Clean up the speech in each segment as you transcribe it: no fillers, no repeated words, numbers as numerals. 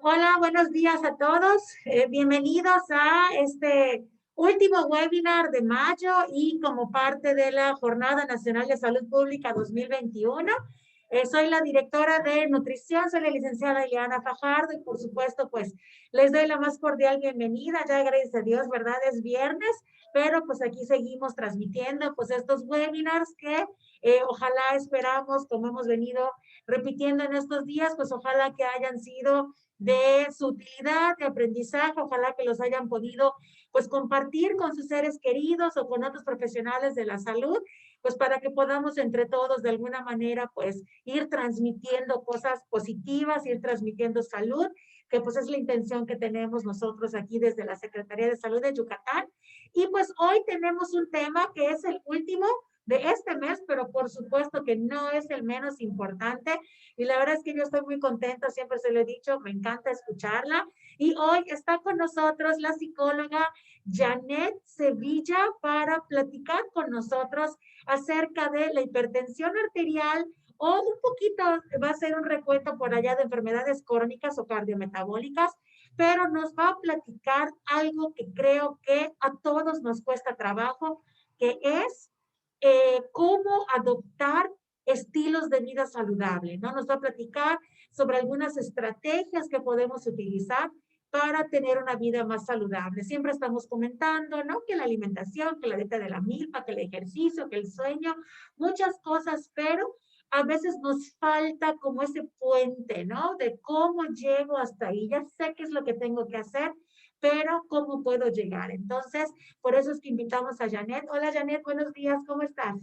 Hola, buenos días a todos. Bienvenidos a este último webinar de mayo y como parte de la Jornada Nacional de Salud Pública 2021. Soy la directora de nutrición, soy la licenciada Ileana Fajardo y por supuesto pues les doy la más cordial bienvenida. Ya gracias a Dios, ¿verdad? Es viernes, pero pues aquí seguimos transmitiendo pues estos webinars que ojalá esperamos, como hemos venido repitiendo en estos días, pues ojalá que hayan sido de su utilidad, de aprendizaje, ojalá que los hayan podido pues compartir con sus seres queridos o con otros profesionales de la salud, pues para que podamos entre todos de alguna manera pues ir transmitiendo cosas positivas, ir transmitiendo salud, que pues es la intención que tenemos nosotros aquí desde la Secretaría de Salud de Yucatán. Y pues hoy tenemos un tema que es el último de este mes, pero por supuesto que no es el menos importante. Y la verdad es que yo estoy muy contenta, siempre se lo he dicho, me encanta escucharla. Y hoy está con nosotros la psicóloga Janet Sevilla para platicar con nosotros acerca de la hipertensión arterial o un poquito, va a ser un recuento por allá de enfermedades crónicas o cardiometabólicas, pero nos va a platicar algo que creo que a todos nos cuesta trabajo, que es cómo adoptar estilos de vida saludable, ¿no? Nos va a platicar sobre algunas estrategias que podemos utilizar para tener una vida más saludable. Siempre estamos comentando, ¿no? Que la alimentación, que la dieta de la milpa, que el ejercicio, que el sueño, muchas cosas, pero a veces nos falta como ese puente, ¿no? De cómo llego hasta ahí. Ya sé qué es lo que tengo que hacer, pero ¿cómo puedo llegar? Entonces, por eso es que invitamos a Janet. Hola, Janet, buenos días, ¿cómo estás?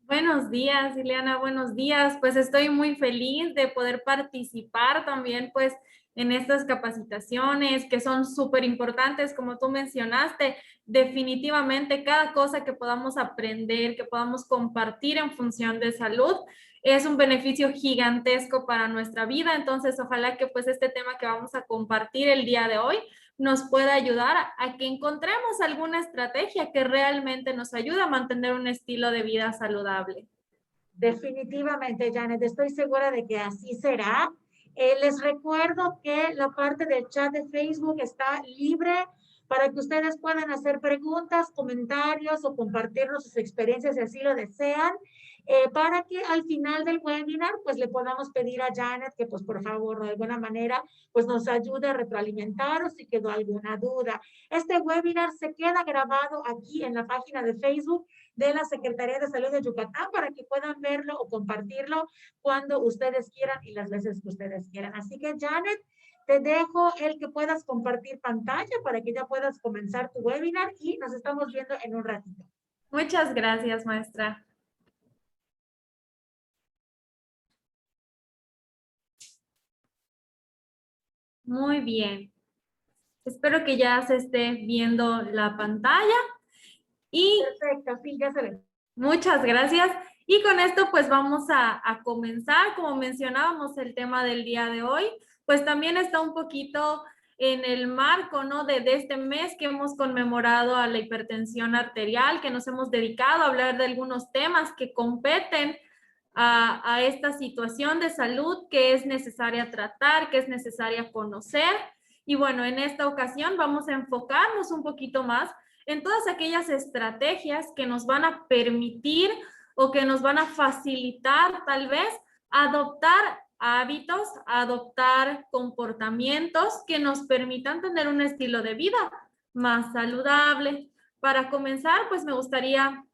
Buenos días, Ileana, buenos días. Pues estoy muy feliz de poder participar también pues en estas capacitaciones que son súper importantes, como tú mencionaste. Definitivamente cada cosa que podamos aprender, que podamos compartir en función de salud, es un beneficio gigantesco para nuestra vida. Entonces, ojalá que pues este tema que vamos a compartir el día de hoy nos pueda ayudar a que encontremos alguna estrategia que realmente nos ayude a mantener un estilo de vida saludable. Definitivamente, Janet, estoy segura de que así será. Les recuerdo que la parte del chat de Facebook está libre para que ustedes puedan hacer preguntas, comentarios o compartirnos sus experiencias si así lo desean, para que al final del webinar pues le podamos pedir a Janet que pues por favor de alguna manera pues nos ayude a retroalimentar o si quedó alguna duda. Este webinar se queda grabado aquí en la página de Facebook de la Secretaría de Salud de Yucatán para que puedan verlo o compartirlo cuando ustedes quieran y las veces que ustedes quieran. Así que Janet, te dejo el que puedas compartir pantalla para que ya puedas comenzar tu webinar y nos estamos viendo en un ratito. Muchas gracias, maestra. Muy bien. Espero que ya se esté viendo la pantalla y Perfecto, sí, ya se ve. muchas gracias. Y con esto pues vamos a comenzar. Como mencionábamos, el tema del día de hoy, pues también está un poquito en el marco, ¿no? De este mes que hemos conmemorado a la hipertensión arterial, que nos hemos dedicado a hablar de algunos temas que competen a esta situación de salud que es necesaria tratar, que es necesaria conocer. Y bueno, en esta ocasión vamos a enfocarnos un poquito más en todas aquellas estrategias que nos van a permitir o que nos van a facilitar tal vez adoptar hábitos, adoptar comportamientos que nos permitan tener un estilo de vida más saludable. Para comenzar, pues me gustaría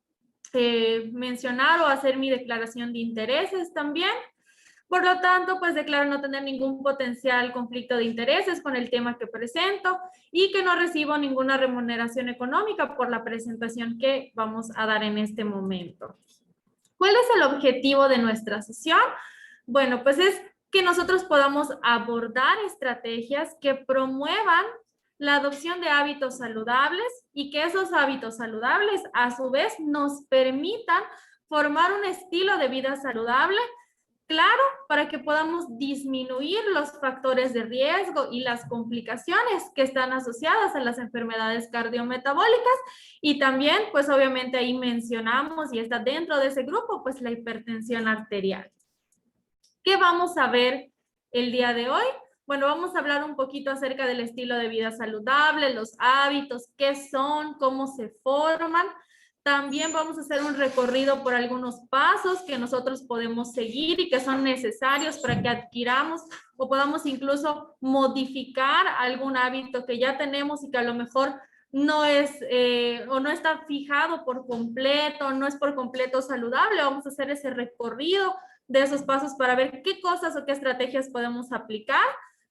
mencionar o hacer mi declaración de intereses también. Por lo tanto, pues declaro no tener ningún potencial conflicto de intereses con el tema que presento y que no recibo ninguna remuneración económica por la presentación que vamos a dar en este momento. ¿Cuál es el objetivo de nuestra sesión? Bueno, pues es que nosotros podamos abordar estrategias que promuevan la adopción de hábitos saludables y que esos hábitos saludables a su vez nos permitan formar un estilo de vida saludable, claro, para que podamos disminuir los factores de riesgo y las complicaciones que están asociadas a las enfermedades cardiometabólicas. Y también, pues obviamente ahí mencionamos y está dentro de ese grupo, pues la hipertensión arterial. ¿Qué vamos a ver el día de hoy? Bueno, vamos a hablar un poquito acerca del estilo de vida saludable, los hábitos, qué son, cómo se forman. También vamos a hacer un recorrido por algunos pasos que nosotros podemos seguir y que son necesarios para que adquiramos o podamos incluso modificar algún hábito que ya tenemos y que a lo mejor no es o no está fijado por completo, no es por completo saludable. Vamos a hacer ese recorrido de esos pasos para ver qué cosas o qué estrategias podemos aplicar.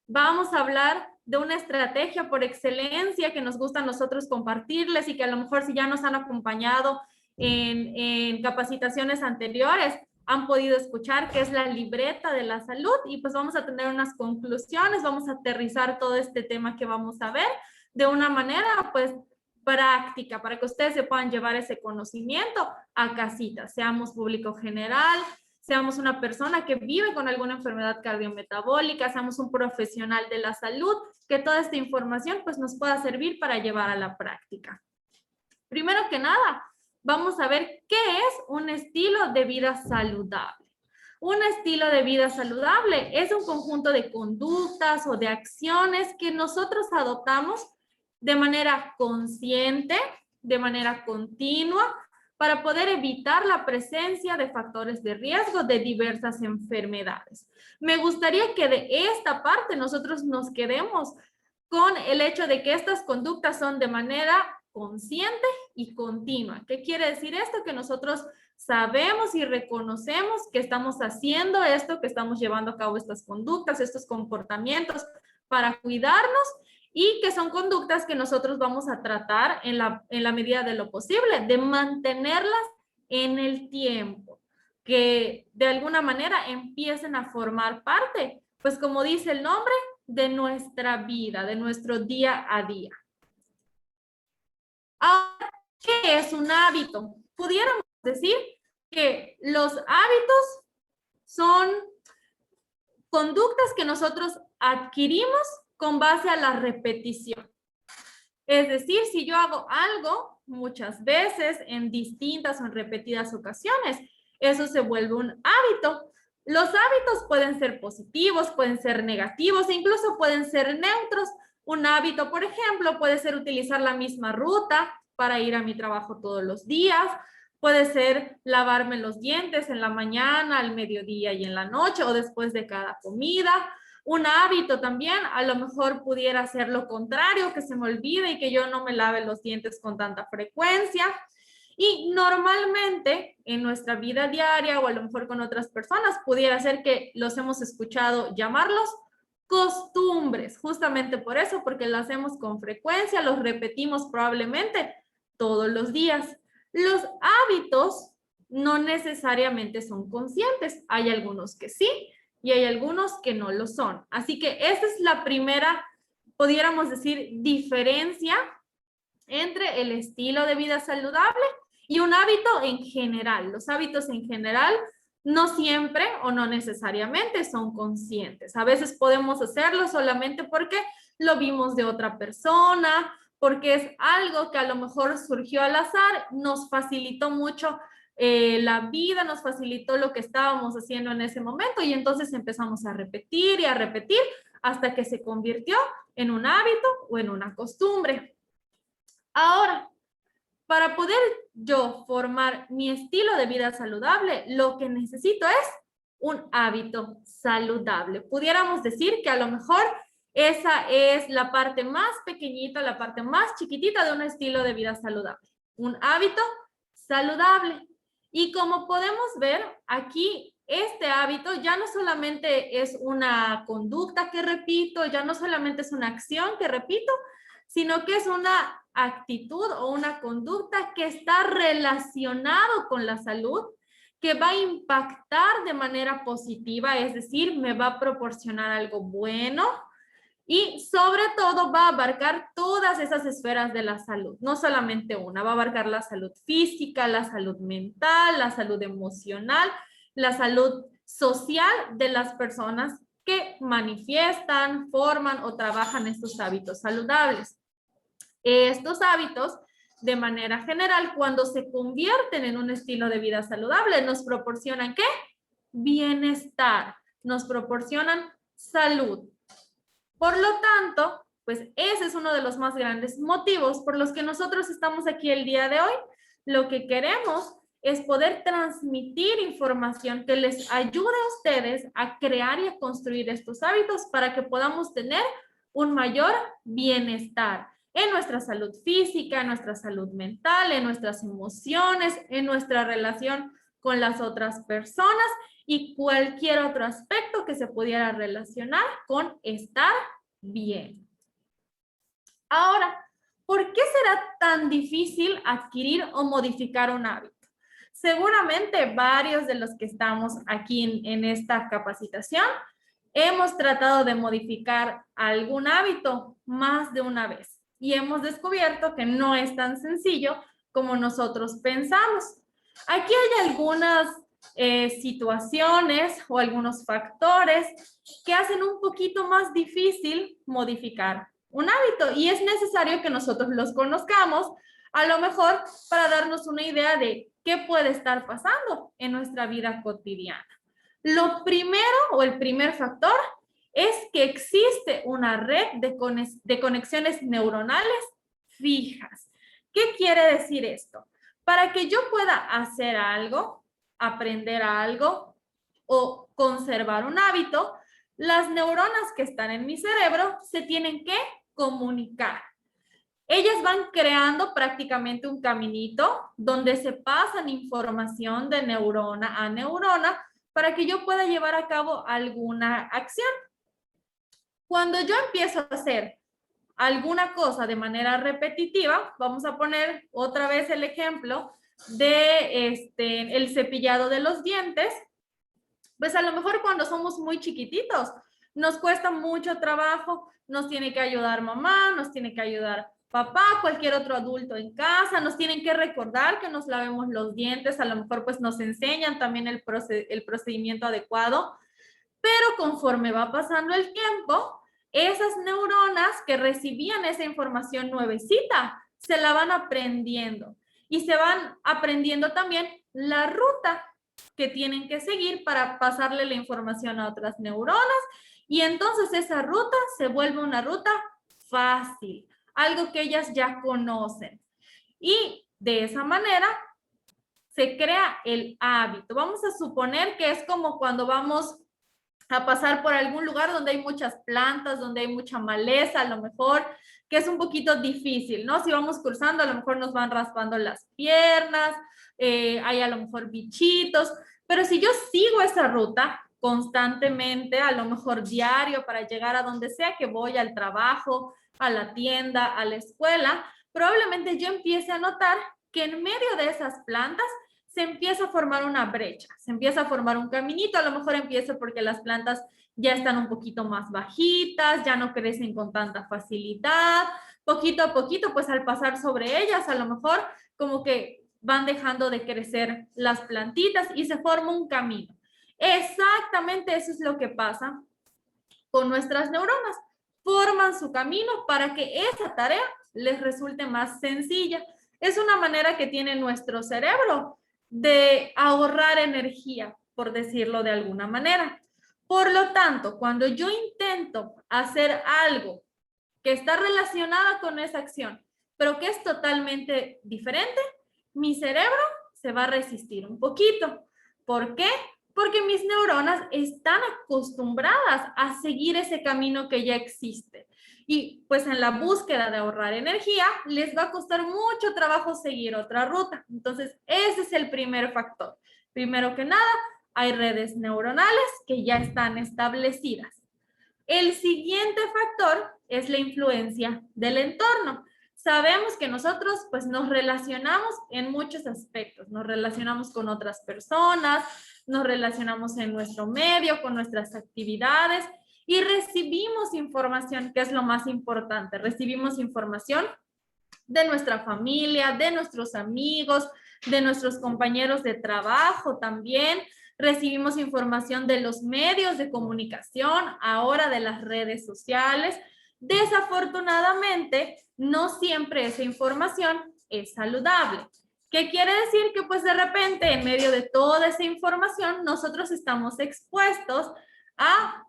Vamos a hablar de una estrategia por excelencia que nos gusta a nosotros compartirles y que a lo mejor si ya nos han acompañado en capacitaciones anteriores, han podido escuchar, que es la libreta de la salud. Y pues vamos a tener unas conclusiones, vamos a aterrizar todo este tema que vamos a ver de una manera pues práctica para que ustedes se puedan llevar ese conocimiento a casita, seamos público general, seamos una persona que vive con alguna enfermedad cardiometabólica, seamos un profesional de la salud, que toda esta información pues nos pueda servir para llevar a la práctica. Primero que nada, vamos a ver qué es un estilo de vida saludable. Un estilo de vida saludable es un conjunto de conductas o de acciones que nosotros adoptamos de manera consciente, de manera continua, para poder evitar la presencia de factores de riesgo de diversas enfermedades. Me gustaría que de esta parte nosotros nos quedemos con el hecho de que estas conductas son de manera consciente y continua. ¿Qué quiere decir esto? Que nosotros sabemos y reconocemos que estamos haciendo esto, que estamos llevando a cabo estas conductas, estos comportamientos para cuidarnos y que son conductas que nosotros vamos a tratar en la medida de lo posible, de mantenerlas en el tiempo, que de alguna manera empiecen a formar parte, pues como dice el nombre, de nuestra vida, de nuestro día a día. Ahora, ¿qué es un hábito? Pudiéramos decir que los hábitos son conductas que nosotros adquirimos con base a la repetición. Es decir, si yo hago algo muchas veces en distintas o en repetidas ocasiones, eso se vuelve un hábito. Los hábitos pueden ser positivos, pueden ser negativos e incluso pueden ser neutros. Un hábito, por ejemplo, puede ser utilizar la misma ruta para ir a mi trabajo todos los días. Puede ser lavarme los dientes en la mañana, al mediodía y en la noche o después de cada comida. Un hábito también, a lo mejor pudiera ser lo contrario, que se me olvide y que yo no me lave los dientes con tanta frecuencia. Y normalmente en nuestra vida diaria o a lo mejor con otras personas pudiera ser que los hemos escuchado llamarlos costumbres, justamente por eso, porque lo hacemos con frecuencia, los repetimos probablemente todos los días. Los hábitos no necesariamente son conscientes, hay algunos que sí y hay algunos que no lo son. Así que esa es la primera, pudiéramos decir, diferencia entre el estilo de vida saludable y un hábito en general. Los hábitos en general no siempre o no necesariamente son conscientes. A veces podemos hacerlo solamente porque lo vimos de otra persona, porque es algo que a lo mejor surgió al azar, nos facilitó mucho la vida, nos facilitó lo que estábamos haciendo en ese momento y entonces empezamos a repetir y a repetir hasta que se convirtió en un hábito o en una costumbre. Ahora, para poder yo formar mi estilo de vida saludable, lo que necesito es un hábito saludable. Pudiéramos decir que a lo mejor esa es la parte más pequeñita, la parte más chiquitita de un estilo de vida saludable. Un hábito saludable. Y como podemos ver aquí, este hábito ya no solamente es una conducta que repito, ya no solamente es una acción que repito, sino que es una actitud o una conducta que está relacionado con la salud, que va a impactar de manera positiva, es decir, me va a proporcionar algo bueno y sobre todo va a abarcar todas esas esferas de la salud, no solamente una, va a abarcar la salud física, la salud mental, la salud emocional, la salud social de las personas que manifiestan, forman o trabajan estos hábitos saludables. Estos hábitos, de manera general, cuando se convierten en un estilo de vida saludable, nos proporcionan ¿qué? Bienestar, nos proporcionan salud. Por lo tanto, pues ese es uno de los más grandes motivos por los que nosotros estamos aquí el día de hoy. Lo que queremos es poder transmitir información que les ayude a ustedes a crear y a construir estos hábitos para que podamos tener un mayor bienestar en nuestra salud física, en nuestra salud mental, en nuestras emociones, en nuestra relación con las otras personas y cualquier otro aspecto que se pudiera relacionar con estar bien. Ahora, ¿por qué será tan difícil adquirir o modificar un hábito? Seguramente varios de los que estamos aquí en esta capacitación hemos tratado de modificar algún hábito más de una vez y hemos descubierto que no es tan sencillo como nosotros pensamos. Aquí hay algunas situaciones o algunos factores que hacen un poquito más difícil modificar un hábito y es necesario que nosotros los conozcamos, a lo mejor para darnos una idea de qué puede estar pasando en nuestra vida cotidiana. Lo primero o el primer factor es que existe una red de conexiones neuronales fijas. ¿Qué quiere decir esto? Para que yo pueda hacer algo, aprender algo o conservar un hábito, las neuronas que están en mi cerebro se tienen que comunicar. Ellas van creando prácticamente un caminito donde se pasan información de neurona a neurona para que yo pueda llevar a cabo alguna acción. Cuando yo empiezo a hacer alguna cosa de manera repetitiva, vamos a poner otra vez el ejemplo de el cepillado de los dientes, pues a lo mejor cuando somos muy chiquititos nos cuesta mucho trabajo, nos tiene que ayudar mamá, nos tiene que ayudar papá, cualquier otro adulto en casa, nos tienen que recordar que nos lavemos los dientes, a lo mejor pues nos enseñan también el procedimiento adecuado, pero conforme va pasando el tiempo, esas neuronas que recibían esa información nuevecita, se la van aprendiendo y se van aprendiendo también la ruta que tienen que seguir para pasarle la información a otras neuronas y entonces esa ruta se vuelve una ruta fácil, algo que ellas ya conocen. Y de esa manera se crea el hábito. Vamos a suponer que es como cuando vamos a pasar por algún lugar donde hay muchas plantas, donde hay mucha maleza, a lo mejor, que es un poquito difícil, ¿no? Si vamos cruzando, a lo mejor nos van raspando las piernas, hay a lo mejor bichitos, pero si yo sigo esa ruta constantemente, a lo mejor diario, para llegar a donde sea que voy, al trabajo, a la tienda, a la escuela, probablemente yo empiece a notar que en medio de esas plantas se empieza a formar una brecha, se empieza a formar un caminito, a lo mejor empieza porque las plantas ya están un poquito más bajitas, ya no crecen con tanta facilidad, poquito a poquito, pues al pasar sobre ellas, a lo mejor como que van dejando de crecer las plantitas y se forma un camino. Exactamente eso es lo que pasa con nuestras neuronas. Forman su camino para que esa tarea les resulte más sencilla. Es una manera que tiene nuestro cerebro de ahorrar energía, por decirlo de alguna manera. Por lo tanto, cuando yo intento hacer algo que está relacionado con esa acción, pero que es totalmente diferente, mi cerebro se va a resistir un poquito. ¿Por qué? Porque mis neuronas están acostumbradas a seguir ese camino que ya existe. Y pues en la búsqueda de ahorrar energía, les va a costar mucho trabajo seguir otra ruta. Entonces, ese es el primer factor. Primero que nada, hay redes neuronales que ya están establecidas. El siguiente factor es la influencia del entorno. Sabemos que nosotros pues nos relacionamos en muchos aspectos, nos relacionamos con otras personas, nos relacionamos en nuestro medio, con nuestras actividades y recibimos información, que es lo más importante. Recibimos información de nuestra familia, de nuestros amigos, de nuestros compañeros de trabajo también. Recibimos información de los medios de comunicación, ahora de las redes sociales. Desafortunadamente, no siempre esa información es saludable. ¿Qué quiere decir? Que pues de repente en medio de toda esa información nosotros estamos expuestos a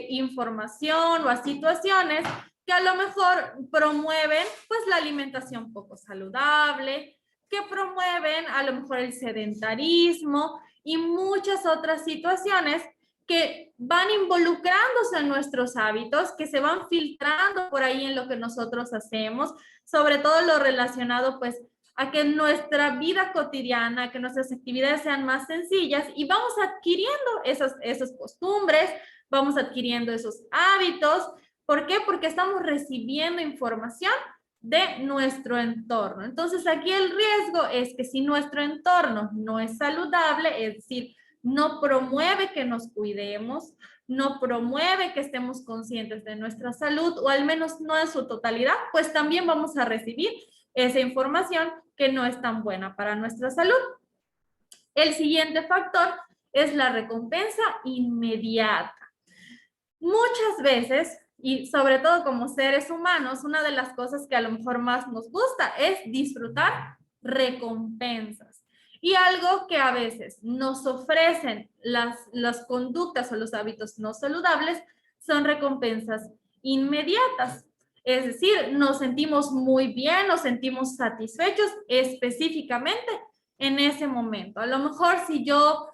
información o a situaciones que a lo mejor promueven pues la alimentación poco saludable, que promueven a lo mejor el sedentarismo y muchas otras situaciones que van involucrándose en nuestros hábitos, que se van filtrando por ahí en lo que nosotros hacemos, sobre todo lo relacionado pues a que nuestra vida cotidiana, que nuestras actividades sean más sencillas y vamos adquiriendo esas costumbres, vamos adquiriendo esos hábitos. ¿Por qué? Porque estamos recibiendo información de nuestro entorno. Entonces aquí el riesgo es que si nuestro entorno no es saludable, es decir, no promueve que nos cuidemos, no promueve que estemos conscientes de nuestra salud, o al menos no en su totalidad, pues también vamos a recibir esa información que no es tan buena para nuestra salud. El siguiente factor es la recompensa inmediata. Muchas veces, y sobre todo como seres humanos, una de las cosas que a lo mejor más nos gusta es disfrutar recompensas. Y algo que a veces nos ofrecen las conductas o los hábitos no saludables son recompensas inmediatas. Es decir, nos sentimos muy bien, nos sentimos satisfechos específicamente en ese momento. A lo mejor si yo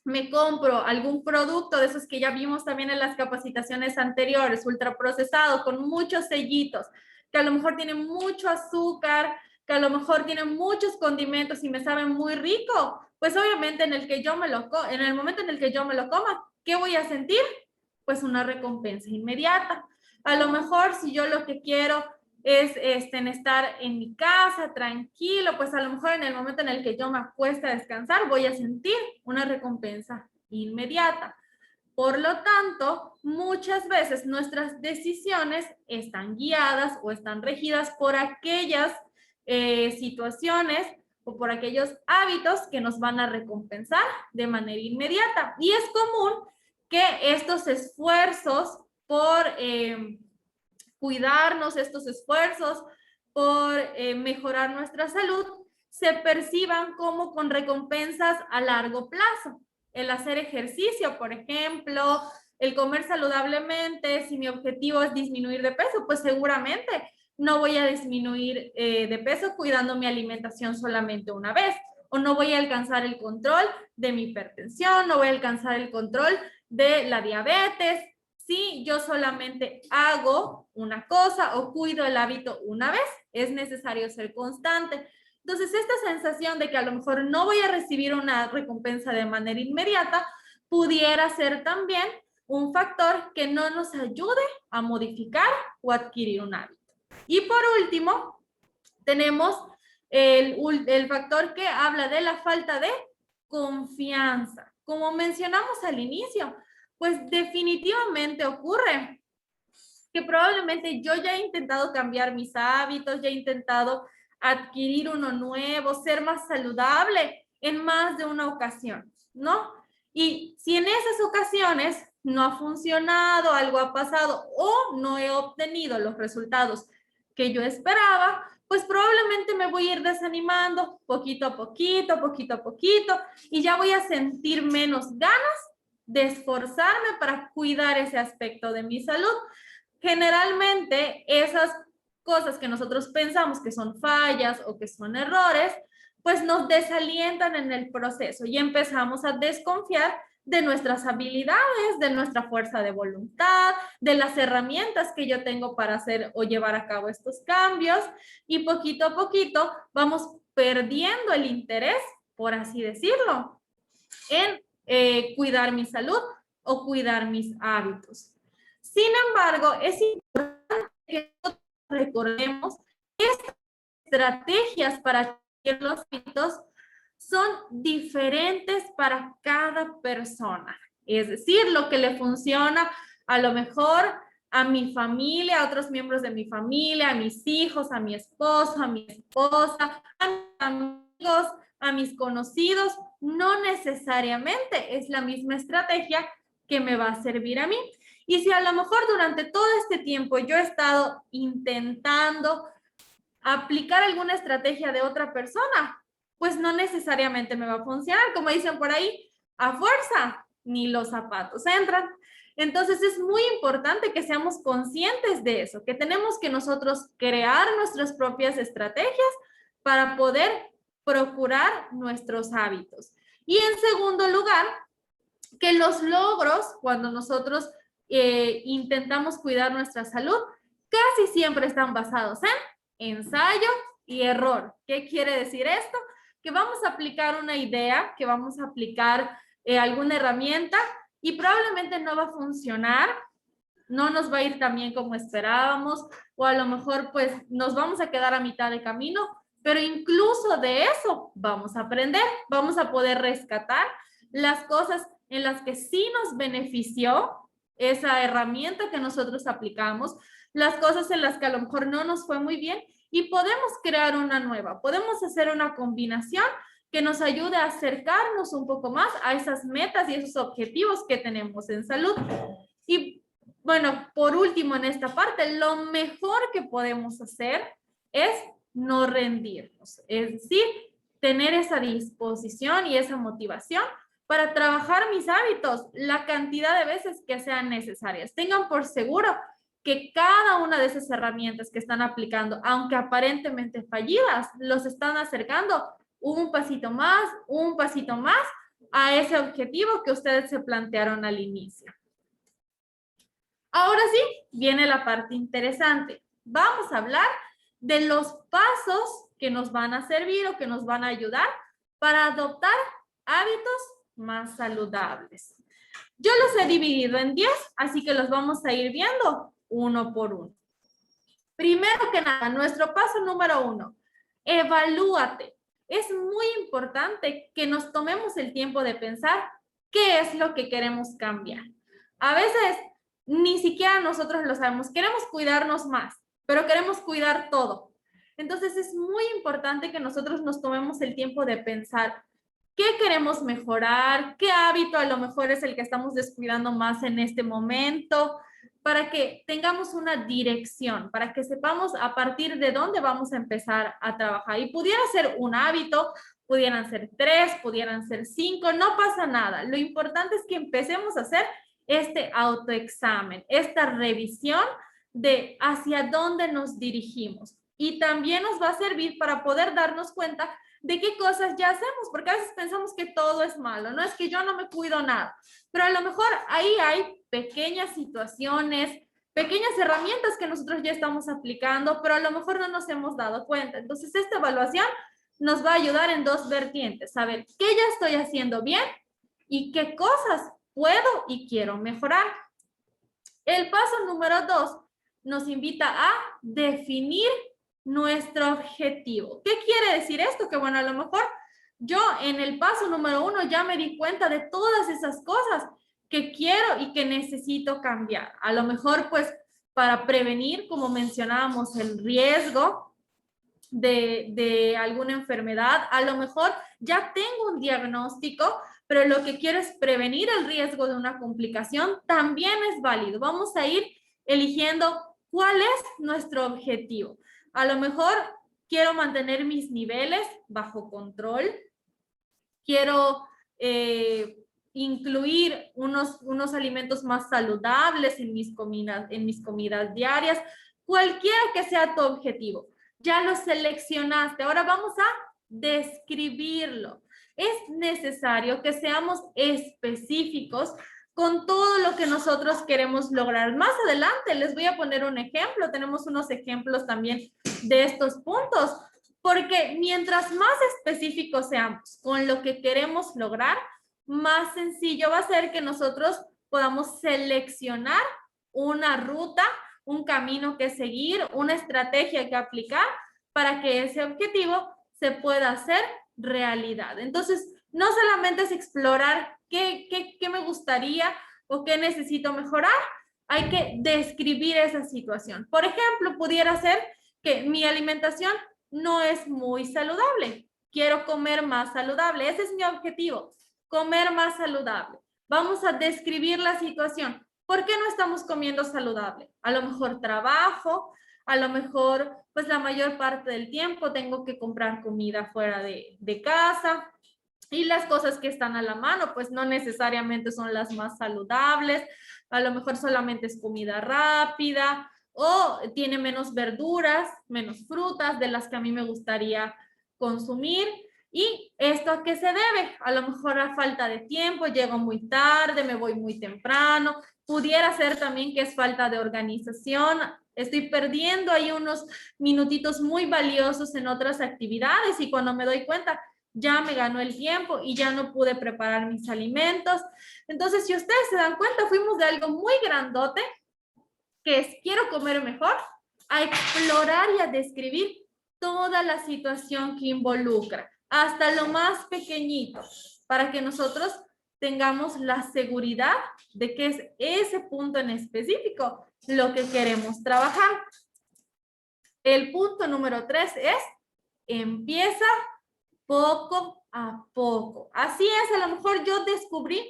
me compro algún producto de esos que ya vimos también en las capacitaciones anteriores, ultraprocesado, con muchos sellitos, que a lo mejor tiene mucho azúcar, que a lo mejor tiene muchos condimentos y me sabe muy rico, pues obviamente en el momento en el que yo me lo coma, ¿qué voy a sentir? Pues una recompensa inmediata. A lo mejor si yo lo que quiero es en estar en mi casa tranquilo, pues a lo mejor en el momento en el que yo me acueste a descansar voy a sentir una recompensa inmediata. Por lo tanto, muchas veces nuestras decisiones están guiadas o están regidas por aquellas situaciones o por aquellos hábitos que nos van a recompensar de manera inmediata. Y es común que estos esfuerzos por cuidarnos, estos esfuerzos por mejorar nuestra salud, se perciban como con recompensas a largo plazo. El hacer ejercicio, por ejemplo, el comer saludablemente, si mi objetivo es disminuir de peso, pues seguramente no voy a disminuir de peso cuidando mi alimentación solamente una vez, o no voy a alcanzar el control de mi hipertensión, no voy a alcanzar el control de la diabetes. Si yo solamente hago una cosa o cuido el hábito una vez, es necesario ser constante. Entonces, esta sensación de que a lo mejor no voy a recibir una recompensa de manera inmediata pudiera ser también un factor que no nos ayude a modificar o adquirir un hábito. Y por último, tenemos el factor que habla de la falta de confianza. Como mencionamos al inicio, pues definitivamente ocurre que probablemente yo ya he intentado cambiar mis hábitos, ya he intentado adquirir uno nuevo, ser más saludable en más de una ocasión, ¿no? Y si en esas ocasiones no ha funcionado, algo ha pasado o no he obtenido los resultados que yo esperaba, pues probablemente me voy a ir desanimando poquito a poquito, poquito a poquito, y ya voy a sentir menos ganas de esforzarme para cuidar ese aspecto de mi salud. Generalmente esas cosas que nosotros pensamos que son fallas o que son errores, pues nos desalientan en el proceso y empezamos a desconfiar de nuestras habilidades, de nuestra fuerza de voluntad, de las herramientas que yo tengo para hacer o llevar a cabo estos cambios, y poquito a poquito vamos perdiendo el interés, por así decirlo, en cuidar mi salud o cuidar mis hábitos. Sin embargo, es importante que recordemos que estas estrategias para adquirir los hábitos son diferentes para cada persona. Es decir, lo que le funciona a lo mejor a mi familia, a otros miembros de mi familia, a mis hijos, a mi esposo, a mi esposa, a mis amigos, a mis conocidos, no necesariamente es la misma estrategia que me va a servir a mí. Y si a lo mejor durante todo este tiempo yo he estado intentando aplicar alguna estrategia de otra persona, pues no necesariamente me va a funcionar. Como dicen por ahí, a fuerza ni los zapatos entran. Entonces es muy importante que seamos conscientes de eso, que tenemos que nosotros crear nuestras propias estrategias para poder procurar nuestros hábitos. Y en segundo lugar, que los logros, cuando nosotros intentamos cuidar nuestra salud, casi siempre están basados en ensayo y error. ¿Qué quiere decir esto? Que vamos a aplicar una idea, que vamos a aplicar alguna herramienta y probablemente no va a funcionar, no nos va a ir tan bien como esperábamos, o a lo mejor pues nos vamos a quedar a mitad de camino, pero incluso de eso vamos a aprender, vamos a poder rescatar las cosas en las que sí nos benefició esa herramienta que nosotros aplicamos, las cosas en las que a lo mejor no nos fue muy bien y podemos crear una nueva, podemos hacer una combinación que nos ayude a acercarnos un poco más a esas metas y esos objetivos que tenemos en salud. Y bueno, por último en esta parte, lo mejor que podemos hacer es no rendirnos, es decir, tener esa disposición y esa motivación para trabajar mis hábitos la cantidad de veces que sean necesarias. Tengan por seguro que cada una de esas herramientas que están aplicando, aunque aparentemente fallidas, los están acercando un pasito más a ese objetivo que ustedes se plantearon al inicio. Ahora sí, viene la parte interesante. Vamos a hablar de los pasos que nos van a servir o que nos van a ayudar para adoptar hábitos más saludables. Yo los he dividido en 10, así que los vamos a ir viendo uno por uno. Primero que nada, nuestro paso número 1, evalúate. Es muy importante que nos tomemos el tiempo de pensar qué es lo que queremos cambiar. A veces ni siquiera nosotros lo sabemos. Queremos cuidarnos más, pero queremos cuidar todo. Entonces es muy importante que nosotros nos tomemos el tiempo de pensar qué queremos mejorar, qué hábito a lo mejor es el que estamos descuidando más en este momento, para que tengamos una dirección, para que sepamos a partir de dónde vamos a empezar a trabajar. Y pudiera ser un hábito, pudieran ser 3, pudieran ser 5, no pasa nada. Lo importante es que empecemos a hacer este autoexamen, esta revisión de hacia dónde nos dirigimos. Y también nos va a servir para poder darnos cuenta de qué cosas ya hacemos, porque a veces pensamos que todo es malo, no es que yo no me cuido nada, pero a lo mejor ahí hay pequeñas situaciones, pequeñas herramientas que nosotros ya estamos aplicando, pero a lo mejor no nos hemos dado cuenta. Entonces, esta evaluación nos va a ayudar en 2 vertientes, saber qué ya estoy haciendo bien y qué cosas puedo y quiero mejorar. El paso número 2 nos invita a definir nuestro objetivo. ¿Qué quiere decir esto? Que bueno, a lo mejor yo en el paso número 1 ya me di cuenta de todas esas cosas que quiero y que necesito cambiar. A lo mejor pues para prevenir, como mencionábamos, el riesgo de alguna enfermedad, a lo mejor ya tengo un diagnóstico, pero lo que quiero es prevenir el riesgo de una complicación, también es válido. Vamos a ir eligiendo cuál es nuestro objetivo. A lo mejor quiero mantener mis niveles bajo control, quiero incluir unos alimentos más saludables en mis comidas diarias, cualquiera que sea tu objetivo. Ya lo seleccionaste, ahora vamos a describirlo. Es necesario que seamos específicos con todo lo que nosotros queremos lograr. Más adelante les voy a poner un ejemplo, tenemos unos ejemplos también de estos puntos, porque mientras más específicos seamos con lo que queremos lograr, más sencillo va a ser que nosotros podamos seleccionar una ruta, un camino que seguir, una estrategia que aplicar para que ese objetivo se pueda hacer realidad. Entonces, no solamente es explorar qué me gustaría o qué necesito mejorar, hay que describir esa situación. Por ejemplo, pudiera ser que mi alimentación no es muy saludable. Quiero comer más saludable. Ese es mi objetivo, comer más saludable. Vamos a describir la situación. ¿Por qué no estamos comiendo saludable? A lo mejor trabajo, a lo mejor pues la mayor parte del tiempo tengo que comprar comida fuera de casa, Y las cosas que están a la mano, pues no necesariamente son las más saludables, a lo mejor solamente es comida rápida o tiene menos verduras, menos frutas de las que a mí me gustaría consumir. ¿Y esto a qué se debe? A lo mejor a falta de tiempo, llego muy tarde, me voy muy temprano, pudiera ser también que es falta de organización, estoy perdiendo ahí unos minutitos muy valiosos en otras actividades y cuando me doy cuenta, ya me ganó el tiempo y ya no pude preparar mis alimentos. Entonces, si ustedes se dan cuenta, fuimos de algo muy grandote, que es quiero comer mejor, a explorar y a describir toda la situación que involucra, hasta lo más pequeñito, para que nosotros tengamos la seguridad de que es ese punto en específico lo que queremos trabajar. El punto número 3 es, empieza poco a poco. Así es, a lo mejor yo descubrí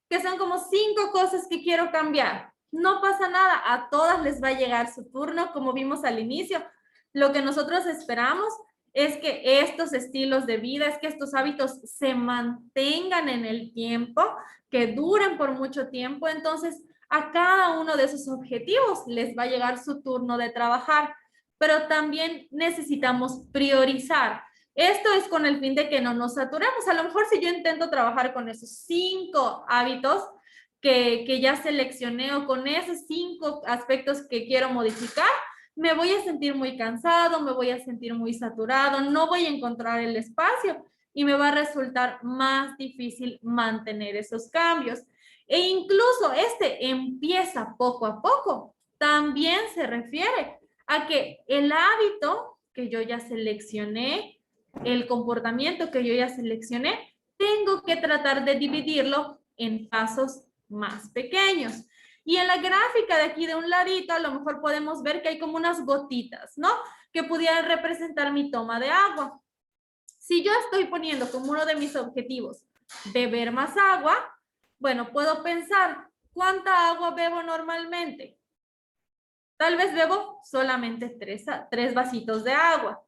que son como 5 cosas que quiero cambiar. No pasa nada, a todas les va a llegar su turno, como vimos al inicio. Lo que nosotros esperamos es que estos estilos de vida, es que estos hábitos se mantengan en el tiempo, que duren por mucho tiempo. Entonces, a cada uno de esos objetivos les va a llegar su turno de trabajar, pero también necesitamos priorizar. Esto es con el fin de que no nos saturemos. A lo mejor si yo intento trabajar con esos 5 hábitos que ya seleccioné o con esos 5 aspectos que quiero modificar, me voy a sentir muy cansado, me voy a sentir muy saturado, no voy a encontrar el espacio y me va a resultar más difícil mantener esos cambios. E incluso este empieza poco a poco, también se refiere a que el hábito que yo ya seleccioné, el comportamiento que yo ya seleccioné, tengo que tratar de dividirlo en pasos más pequeños. Y en la gráfica de aquí de un ladito, a lo mejor podemos ver que hay como unas gotitas, ¿no? Que pudieran representar mi toma de agua. Si yo estoy poniendo como uno de mis objetivos beber más agua, bueno, puedo pensar, ¿cuánta agua bebo normalmente? Tal vez bebo solamente 3 vasitos de agua.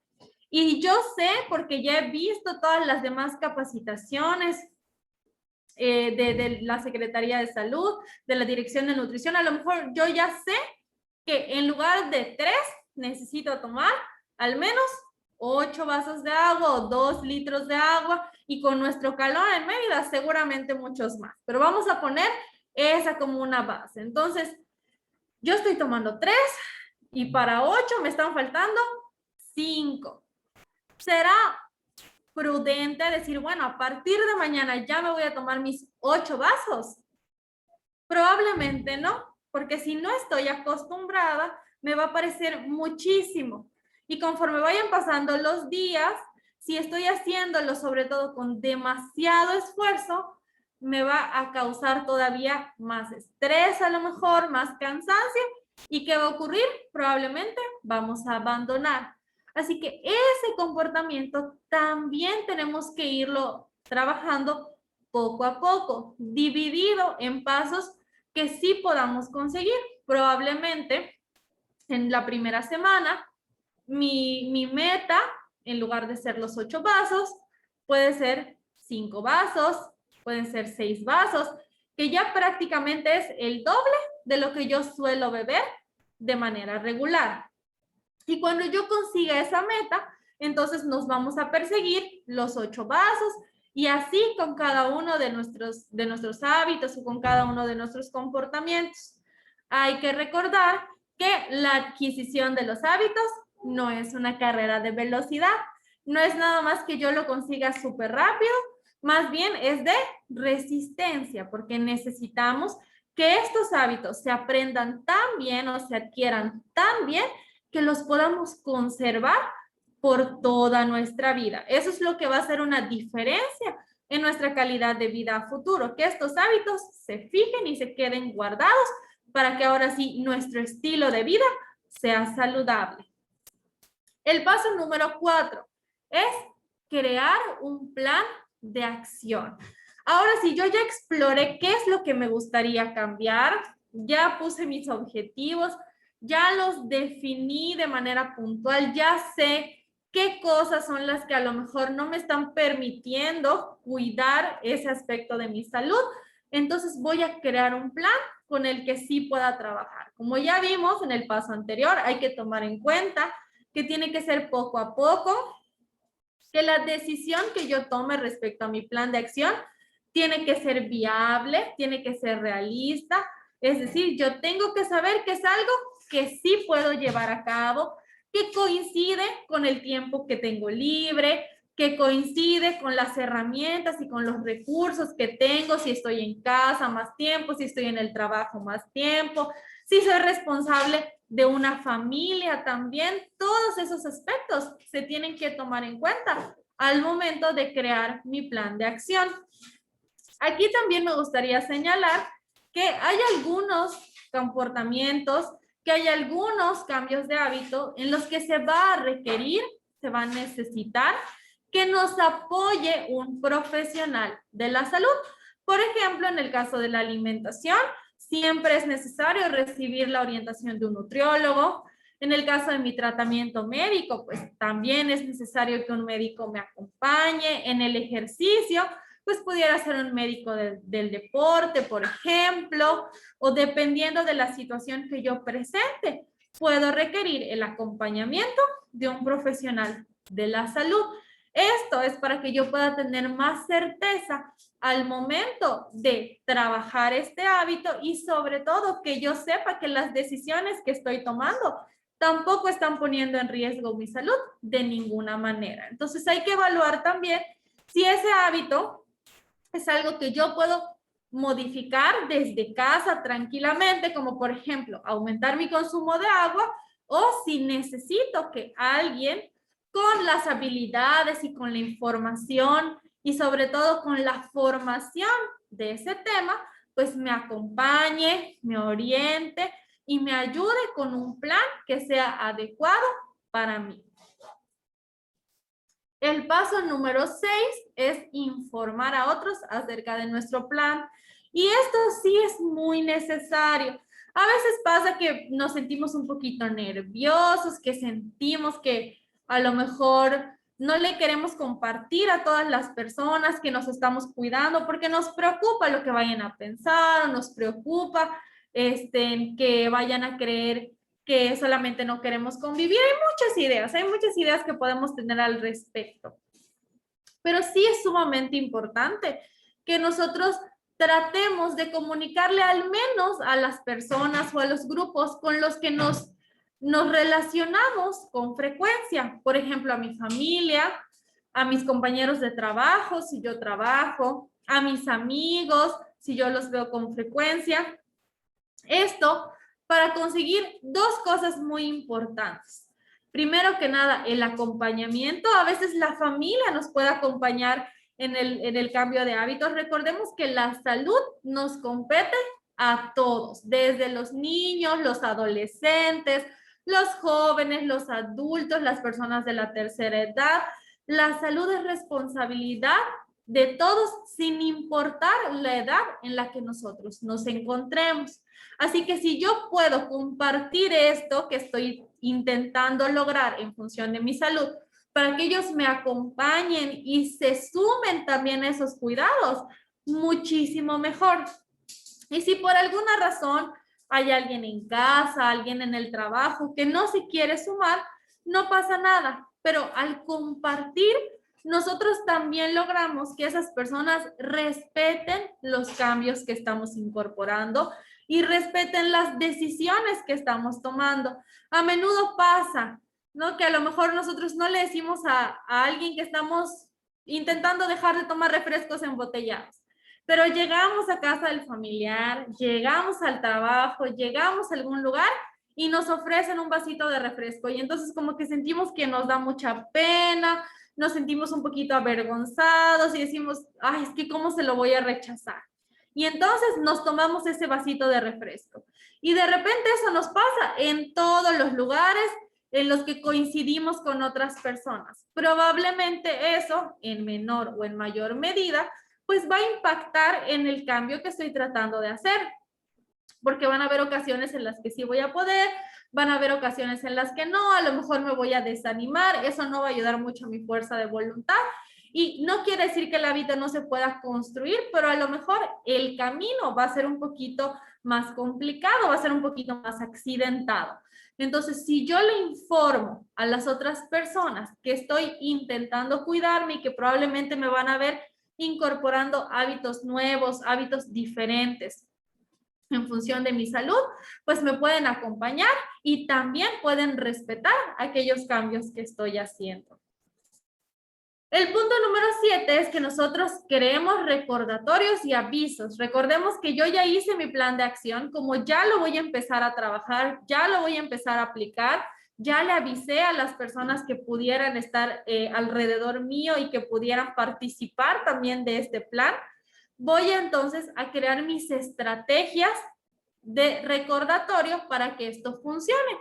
Y yo sé, porque ya he visto todas las demás capacitaciones de la Secretaría de Salud, de la Dirección de Nutrición, a lo mejor yo ya sé que en lugar de 3 necesito tomar al menos 8 vasos de agua o 2 litros de agua y con nuestro calor en Mérida seguramente muchos más. Pero vamos a poner esa como una base. Entonces, yo estoy tomando 3 y para 8 me están faltando 5. ¿Será prudente decir, bueno, a partir de mañana ya me voy a tomar mis 8 vasos? Probablemente no, porque si no estoy acostumbrada, me va a parecer muchísimo. Y conforme vayan pasando los días, si estoy haciéndolo sobre todo con demasiado esfuerzo, me va a causar todavía más estrés, a lo mejor más cansancio. ¿Y qué va a ocurrir? Probablemente vamos a abandonar. Así que ese comportamiento también tenemos que irlo trabajando poco a poco, dividido en pasos que sí podamos conseguir. Probablemente en la primera semana, mi meta, en lugar de ser los 8 vasos, puede ser 5 vasos, pueden ser 6 vasos, que ya prácticamente es el doble de lo que yo suelo beber de manera regular. Y cuando yo consiga esa meta, entonces nos vamos a perseguir los 8 vasos y así con cada uno de nuestros hábitos o con cada uno de nuestros comportamientos. Hay que recordar que la adquisición de los hábitos no es una carrera de velocidad, no es nada más que yo lo consiga súper rápido, más bien es de resistencia, porque necesitamos que estos hábitos se aprendan tan bien o se adquieran tan bien que los podamos conservar por toda nuestra vida. Eso es lo que va a hacer una diferencia en nuestra calidad de vida a futuro, que estos hábitos se fijen y se queden guardados para que ahora sí nuestro estilo de vida sea saludable. El paso número 4 es crear un plan de acción. Ahora sí, yo ya exploré qué es lo que me gustaría cambiar, ya puse mis objetivos, ya los definí de manera puntual, ya sé qué cosas son las que a lo mejor no me están permitiendo cuidar ese aspecto de mi salud. Entonces voy a crear un plan con el que sí pueda trabajar. Como ya vimos en el paso anterior, hay que tomar en cuenta que tiene que ser poco a poco, que la decisión que yo tome respecto a mi plan de acción tiene que ser viable, tiene que ser realista. Es decir, yo tengo que saber que es algo que sí puedo llevar a cabo, que coincide con el tiempo que tengo libre, que coincide con las herramientas y con los recursos que tengo, si estoy en casa más tiempo, si estoy en el trabajo más tiempo, si soy responsable de una familia también. Todos esos aspectos se tienen que tomar en cuenta al momento de crear mi plan de acción. Aquí también me gustaría señalar que hay algunos comportamientos, que hay algunos cambios de hábito en los que se va a requerir, se va a necesitar que nos apoye un profesional de la salud. Por ejemplo, en el caso de la alimentación, siempre es necesario recibir la orientación de un nutriólogo. En el caso de mi tratamiento médico, pues también es necesario que un médico me acompañe. En el ejercicio, pues pudiera ser un médico del deporte, por ejemplo, o dependiendo de la situación que yo presente, puedo requerir el acompañamiento de un profesional de la salud. Esto es para que yo pueda tener más certeza al momento de trabajar este hábito y sobre todo que yo sepa que las decisiones que estoy tomando tampoco están poniendo en riesgo mi salud de ninguna manera. Entonces hay que evaluar también si ese hábito es algo que yo puedo modificar desde casa tranquilamente, como por ejemplo aumentar mi consumo de agua, o si necesito que alguien con las habilidades y con la información y sobre todo con la formación de ese tema, pues me acompañe, me oriente y me ayude con un plan que sea adecuado para mí. El paso número 6 es informar a otros acerca de nuestro plan. Y esto sí es muy necesario. A veces pasa que nos sentimos un poquito nerviosos, que sentimos que a lo mejor no le queremos compartir a todas las personas que nos estamos cuidando porque nos preocupa lo que vayan a pensar, o nos preocupa que vayan a creer que solamente no queremos convivir. Hay muchas ideas que podemos tener al respecto. Pero sí es sumamente importante que nosotros tratemos de comunicarle al menos a las personas o a los grupos con los que nos relacionamos con frecuencia. Por ejemplo, a mi familia, a mis compañeros de trabajo, si yo trabajo, a mis amigos, si yo los veo con frecuencia. Esto para conseguir dos cosas muy importantes. Primero que nada, el acompañamiento. A veces la familia nos puede acompañar en el cambio de hábitos. Recordemos que la salud nos compete a todos, desde los niños, los adolescentes, los jóvenes, los adultos, las personas de la tercera edad. La salud es responsabilidad de todos sin importar la edad en la que nosotros nos encontremos. Así que si yo puedo compartir esto que estoy intentando lograr en función de mi salud, para que ellos me acompañen y se sumen también a esos cuidados, muchísimo mejor. Y si por alguna razón hay alguien en casa, alguien en el trabajo que no se quiere sumar, no pasa nada. Pero al compartir, nosotros también logramos que esas personas respeten los cambios que estamos incorporando y respeten las decisiones que estamos tomando. A menudo pasa, ¿no? Que a lo mejor nosotros no le decimos a alguien que estamos intentando dejar de tomar refrescos embotellados, pero llegamos a casa del familiar, llegamos al trabajo, llegamos a algún lugar y nos ofrecen un vasito de refresco y entonces como que sentimos que nos da mucha pena, nos sentimos un poquito avergonzados y decimos, ay, es que ¿cómo se lo voy a rechazar? Y entonces nos tomamos ese vasito de refresco. Y de repente eso nos pasa en todos los lugares en los que coincidimos con otras personas. Probablemente eso, en menor o en mayor medida, pues va a impactar en el cambio que estoy tratando de hacer. Porque van a haber ocasiones en las que sí voy a poder, van a haber ocasiones en las que no, a lo mejor me voy a desanimar, eso no va a ayudar mucho a mi fuerza de voluntad. Y no quiere decir que el hábito no se pueda construir, pero a lo mejor el camino va a ser un poquito más complicado, va a ser un poquito más accidentado. Entonces, si yo le informo a las otras personas que estoy intentando cuidarme y que probablemente me van a ver incorporando hábitos nuevos, hábitos diferentes en función de mi salud, pues me pueden acompañar y también pueden respetar aquellos cambios que estoy haciendo. El punto número 7 es que nosotros creemos recordatorios y avisos. Recordemos que yo ya hice mi plan de acción, como ya lo voy a empezar a trabajar, ya lo voy a empezar a aplicar, ya le avisé a las personas que pudieran estar alrededor mío y que pudieran participar también de este plan. Voy entonces a crear mis estrategias de recordatorio para que esto funcione.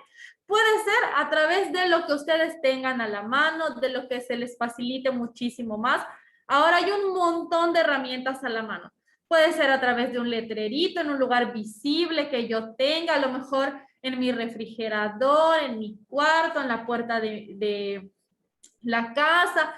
Puede ser a través de lo que ustedes tengan a la mano, de lo que se les facilite muchísimo más. Ahora hay un montón de herramientas a la mano. Puede ser a través de un letrerito en un lugar visible que yo tenga, a lo mejor en mi refrigerador, en mi cuarto, en la puerta de la casa.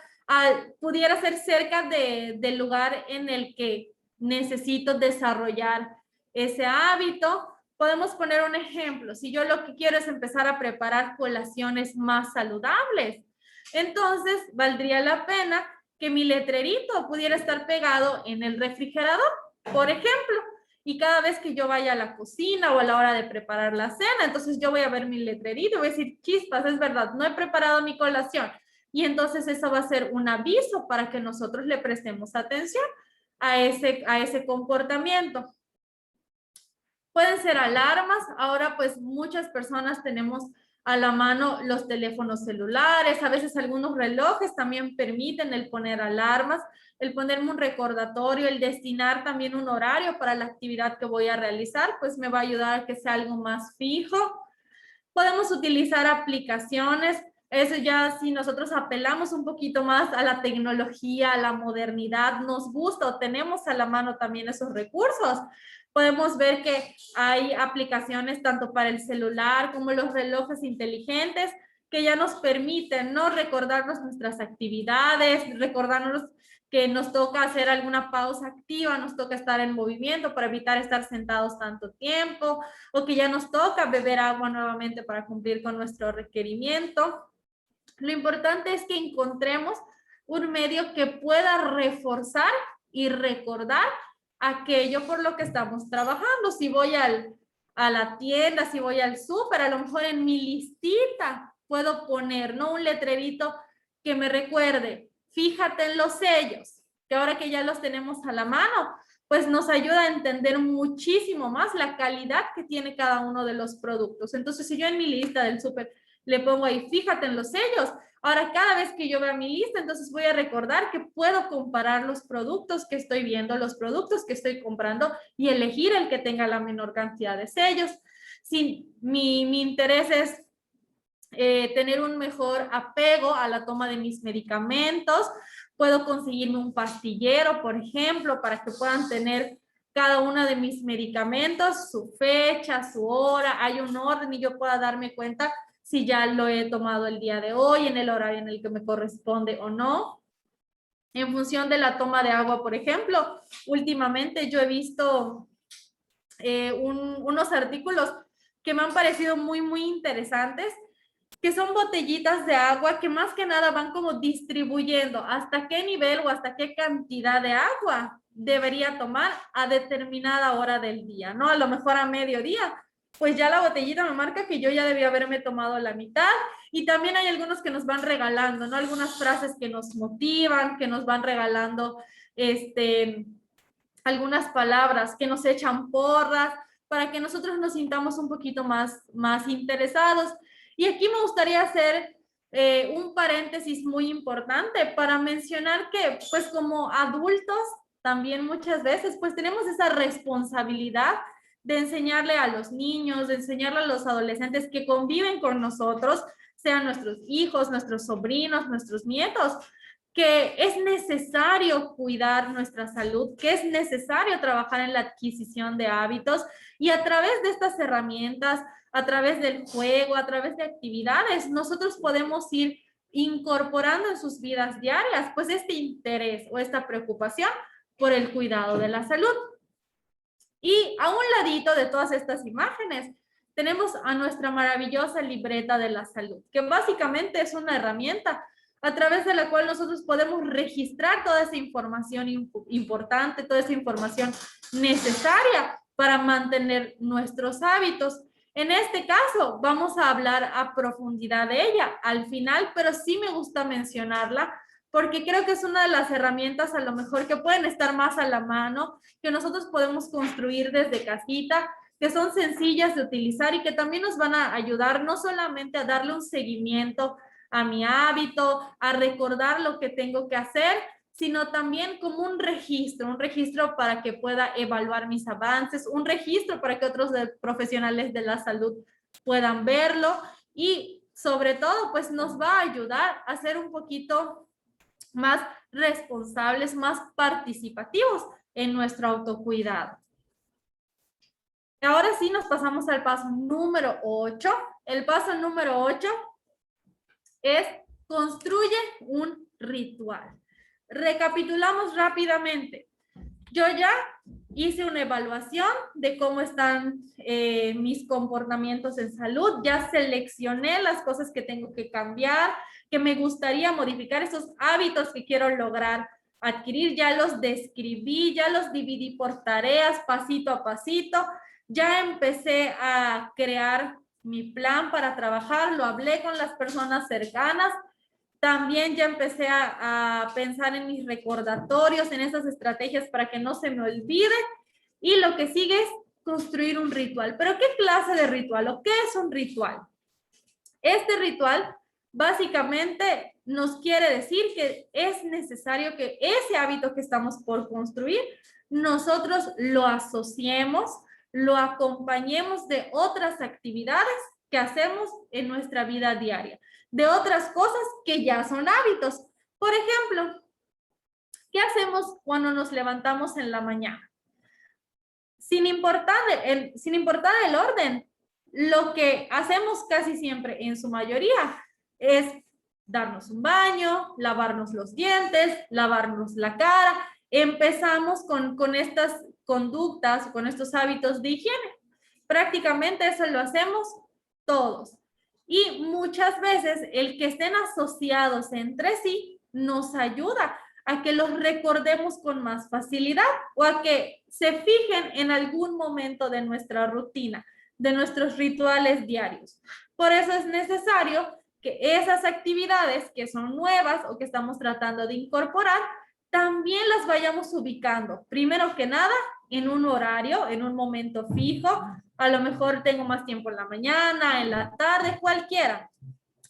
Pudiera ser cerca del lugar en el que necesito desarrollar ese hábito. Podemos poner un ejemplo. Si yo lo que quiero es empezar a preparar colaciones más saludables, entonces valdría la pena que mi letrerito pudiera estar pegado en el refrigerador, por ejemplo. Y cada vez que yo vaya a la cocina o a la hora de preparar la cena, entonces yo voy a ver mi letrerito y voy a decir, chispas, es verdad, no he preparado mi colación. Y entonces eso va a ser un aviso para que nosotros le prestemos atención a ese comportamiento. Pueden ser alarmas. Ahora pues muchas personas tenemos a la mano los teléfonos celulares. A veces algunos relojes también permiten el poner alarmas, el ponerme un recordatorio, el destinar también un horario para la actividad que voy a realizar, pues me va a ayudar a que sea algo más fijo. Podemos utilizar aplicaciones. Eso ya si nosotros apelamos un poquito más a la tecnología, a la modernidad, nos gusta o tenemos a la mano también esos recursos. Podemos ver que hay aplicaciones tanto para el celular como los relojes inteligentes que ya nos permiten, ¿no?, recordarnos nuestras actividades, recordarnos que nos toca hacer alguna pausa activa, nos toca estar en movimiento para evitar estar sentados tanto tiempo, o que ya nos toca beber agua nuevamente para cumplir con nuestro requerimiento. Lo importante es que encontremos un medio que pueda reforzar y recordar aquello por lo que estamos trabajando. Si voy a la tienda, si voy al súper, a lo mejor en mi listita puedo poner, ¿no?, un letrerito que me recuerde, fíjate en los sellos, que ahora que ya los tenemos a la mano, pues nos ayuda a entender muchísimo más la calidad que tiene cada uno de los productos. Entonces, si yo en mi lista del súper le pongo ahí, fíjate en los sellos, ahora cada vez que yo vea mi lista, entonces voy a recordar que puedo comparar los productos que estoy viendo, los productos que estoy comprando y elegir el que tenga la menor cantidad de sellos. Si mi interés es tener un mejor apego a la toma de mis medicamentos, puedo conseguirme un pastillero, por ejemplo, para que puedan tener cada uno de mis medicamentos, su fecha, su hora, hay un orden y yo pueda darme cuenta si ya lo he tomado el día de hoy, en el horario en el que me corresponde o no. En función de la toma de agua, por ejemplo, últimamente yo he visto unos artículos que me han parecido muy, muy interesantes, que son botellitas de agua que más que nada van como distribuyendo hasta qué nivel o hasta qué cantidad de agua debería tomar a determinada hora del día, ¿no? A lo mejor a mediodía, pues ya la botellita me marca que yo ya debía haberme tomado la mitad. Y también hay algunos que nos van regalando, ¿no?, algunas frases que nos motivan, que nos van regalando algunas palabras, que nos echan porras, para que nosotros nos sintamos un poquito más interesados. Y aquí me gustaría hacer un paréntesis muy importante para mencionar que, pues como adultos, también muchas veces, pues tenemos esa responsabilidad de enseñarle a los niños, de enseñarle a los adolescentes que conviven con nosotros, sean nuestros hijos, nuestros sobrinos, nuestros nietos, que es necesario cuidar nuestra salud, que es necesario trabajar en la adquisición de hábitos y a través de estas herramientas, a través del juego, a través de actividades, nosotros podemos ir incorporando en sus vidas diarias, pues este interés o esta preocupación por el cuidado de la salud. Y a un ladito de todas estas imágenes, tenemos a nuestra maravillosa libreta de la salud, que básicamente es una herramienta a través de la cual nosotros podemos registrar toda esa información importante, toda esa información necesaria para mantener nuestros hábitos. En este caso, vamos a hablar a profundidad de ella al final, pero sí me gusta mencionarla porque creo que es una de las herramientas a lo mejor que pueden estar más a la mano, que nosotros podemos construir desde casita, que son sencillas de utilizar y que también nos van a ayudar no solamente a darle un seguimiento a mi hábito, a recordar lo que tengo que hacer, sino también como un registro para que pueda evaluar mis avances, un registro para que otros profesionales de la salud puedan verlo y sobre todo pues nos va a ayudar a ser un poquito más responsables, más participativos en nuestro autocuidado. Ahora sí nos pasamos al paso número 8. El paso número 8 es construye un ritual. Recapitulamos rápidamente. Yo ya hice una evaluación de cómo están mis comportamientos en salud, ya seleccioné las cosas que tengo que cambiar, que me gustaría modificar, esos hábitos que quiero lograr adquirir, ya los describí, ya los dividí por tareas, pasito a pasito, ya empecé a crear mi plan para trabajar, lo hablé con las personas cercanas, también ya empecé a pensar en mis recordatorios, en esas estrategias para que no se me olvide. Y lo que sigue es construir un ritual. ¿Pero qué clase de ritual o qué es un ritual? Este ritual básicamente nos quiere decir que es necesario que ese hábito que estamos por construir, nosotros lo asociemos, lo acompañemos de otras actividades que hacemos en nuestra vida diaria, de otras cosas que ya son hábitos. Por ejemplo, ¿qué hacemos cuando nos levantamos en la mañana? Sin importar el orden, lo que hacemos casi siempre en su mayoría es darnos un baño, lavarnos los dientes, lavarnos la cara. Empezamos con estas conductas, con estos hábitos de higiene. Prácticamente eso lo hacemos todos. Y muchas veces el que estén asociados entre sí nos ayuda a que los recordemos con más facilidad o a que se fijen en algún momento de nuestra rutina, de nuestros rituales diarios. Por eso es necesario que esas actividades que son nuevas o que estamos tratando de incorporar, también las vayamos ubicando. Primero que nada, en un horario, en un momento fijo. A lo mejor tengo más tiempo en la mañana, en la tarde, cualquiera.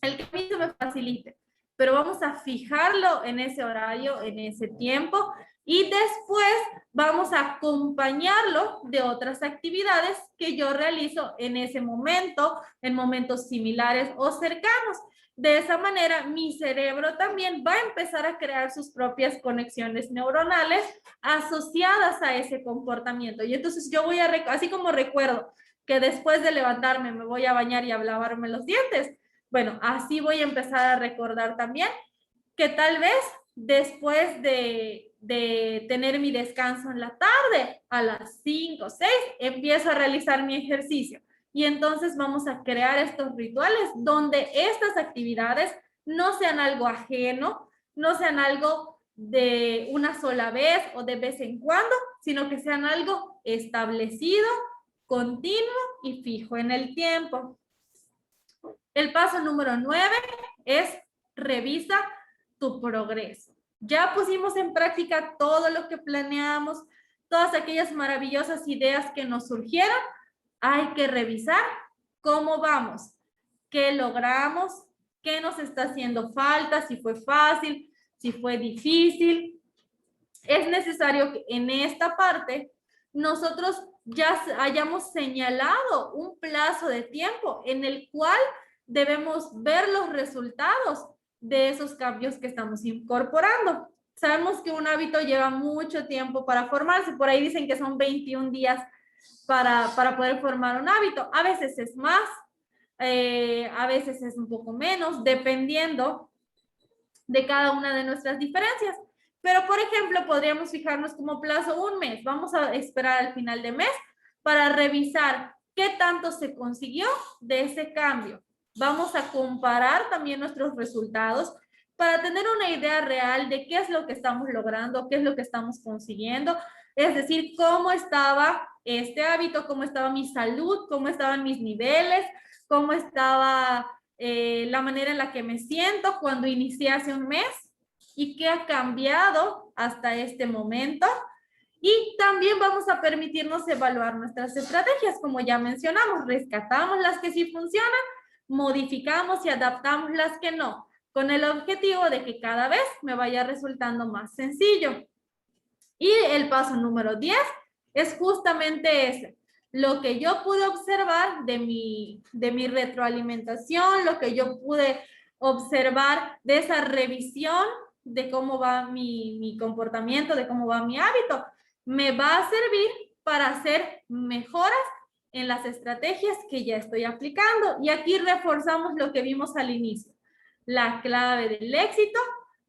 El que a mí se me facilite. Pero vamos a fijarlo en ese horario, en ese tiempo, y después vamos a acompañarlo de otras actividades que yo realizo en ese momento, en momentos similares o cercanos. De esa manera, mi cerebro también va a empezar a crear sus propias conexiones neuronales asociadas a ese comportamiento. Y entonces yo voy a, así como recuerdo que después de levantarme me voy a bañar y a lavarme los dientes, bueno, así voy a empezar a recordar también que tal vez después de tener mi descanso en la tarde, a las 5 o 6, empiezo a realizar mi ejercicio. Y entonces vamos a crear estos rituales donde estas actividades no sean algo ajeno, no sean algo de una sola vez o de vez en cuando, sino que sean algo establecido, continuo y fijo en el tiempo. El paso número 9 es revisa tu progreso. Ya pusimos en práctica todo lo que planeamos, todas aquellas maravillosas ideas que nos surgieron. Hay que revisar cómo vamos, qué logramos, qué nos está haciendo falta, si fue fácil, si fue difícil. Es necesario que en esta parte nosotros ya hayamos señalado un plazo de tiempo en el cual debemos ver los resultados de esos cambios que estamos incorporando. Sabemos que un hábito lleva mucho tiempo para formarse, por ahí dicen que son 21 días para poder formar un hábito. A veces es más, a veces es un poco menos, dependiendo de cada una de nuestras diferencias. Pero, por ejemplo, podríamos fijarnos como plazo un mes. Vamos a esperar al final de mes para revisar qué tanto se consiguió de ese cambio. Vamos a comparar también nuestros resultados para tener una idea real de qué es lo que estamos logrando, qué es lo que estamos consiguiendo. Es decir, cómo estaba este hábito, cómo estaba mi salud, cómo estaban mis niveles, cómo estaba la manera en la que me siento cuando inicié hace un mes y qué ha cambiado hasta este momento. Y también vamos a permitirnos evaluar nuestras estrategias, como ya mencionamos, rescatamos las que sí funcionan, modificamos y adaptamos las que no, con el objetivo de que cada vez me vaya resultando más sencillo. Y el paso número 10 es justamente ese. Lo que yo pude observar de mi retroalimentación, lo que yo pude observar de esa revisión de cómo va mi comportamiento, de cómo va mi hábito, me va a servir para hacer mejoras en las estrategias que ya estoy aplicando. Y aquí reforzamos lo que vimos al inicio. La clave del éxito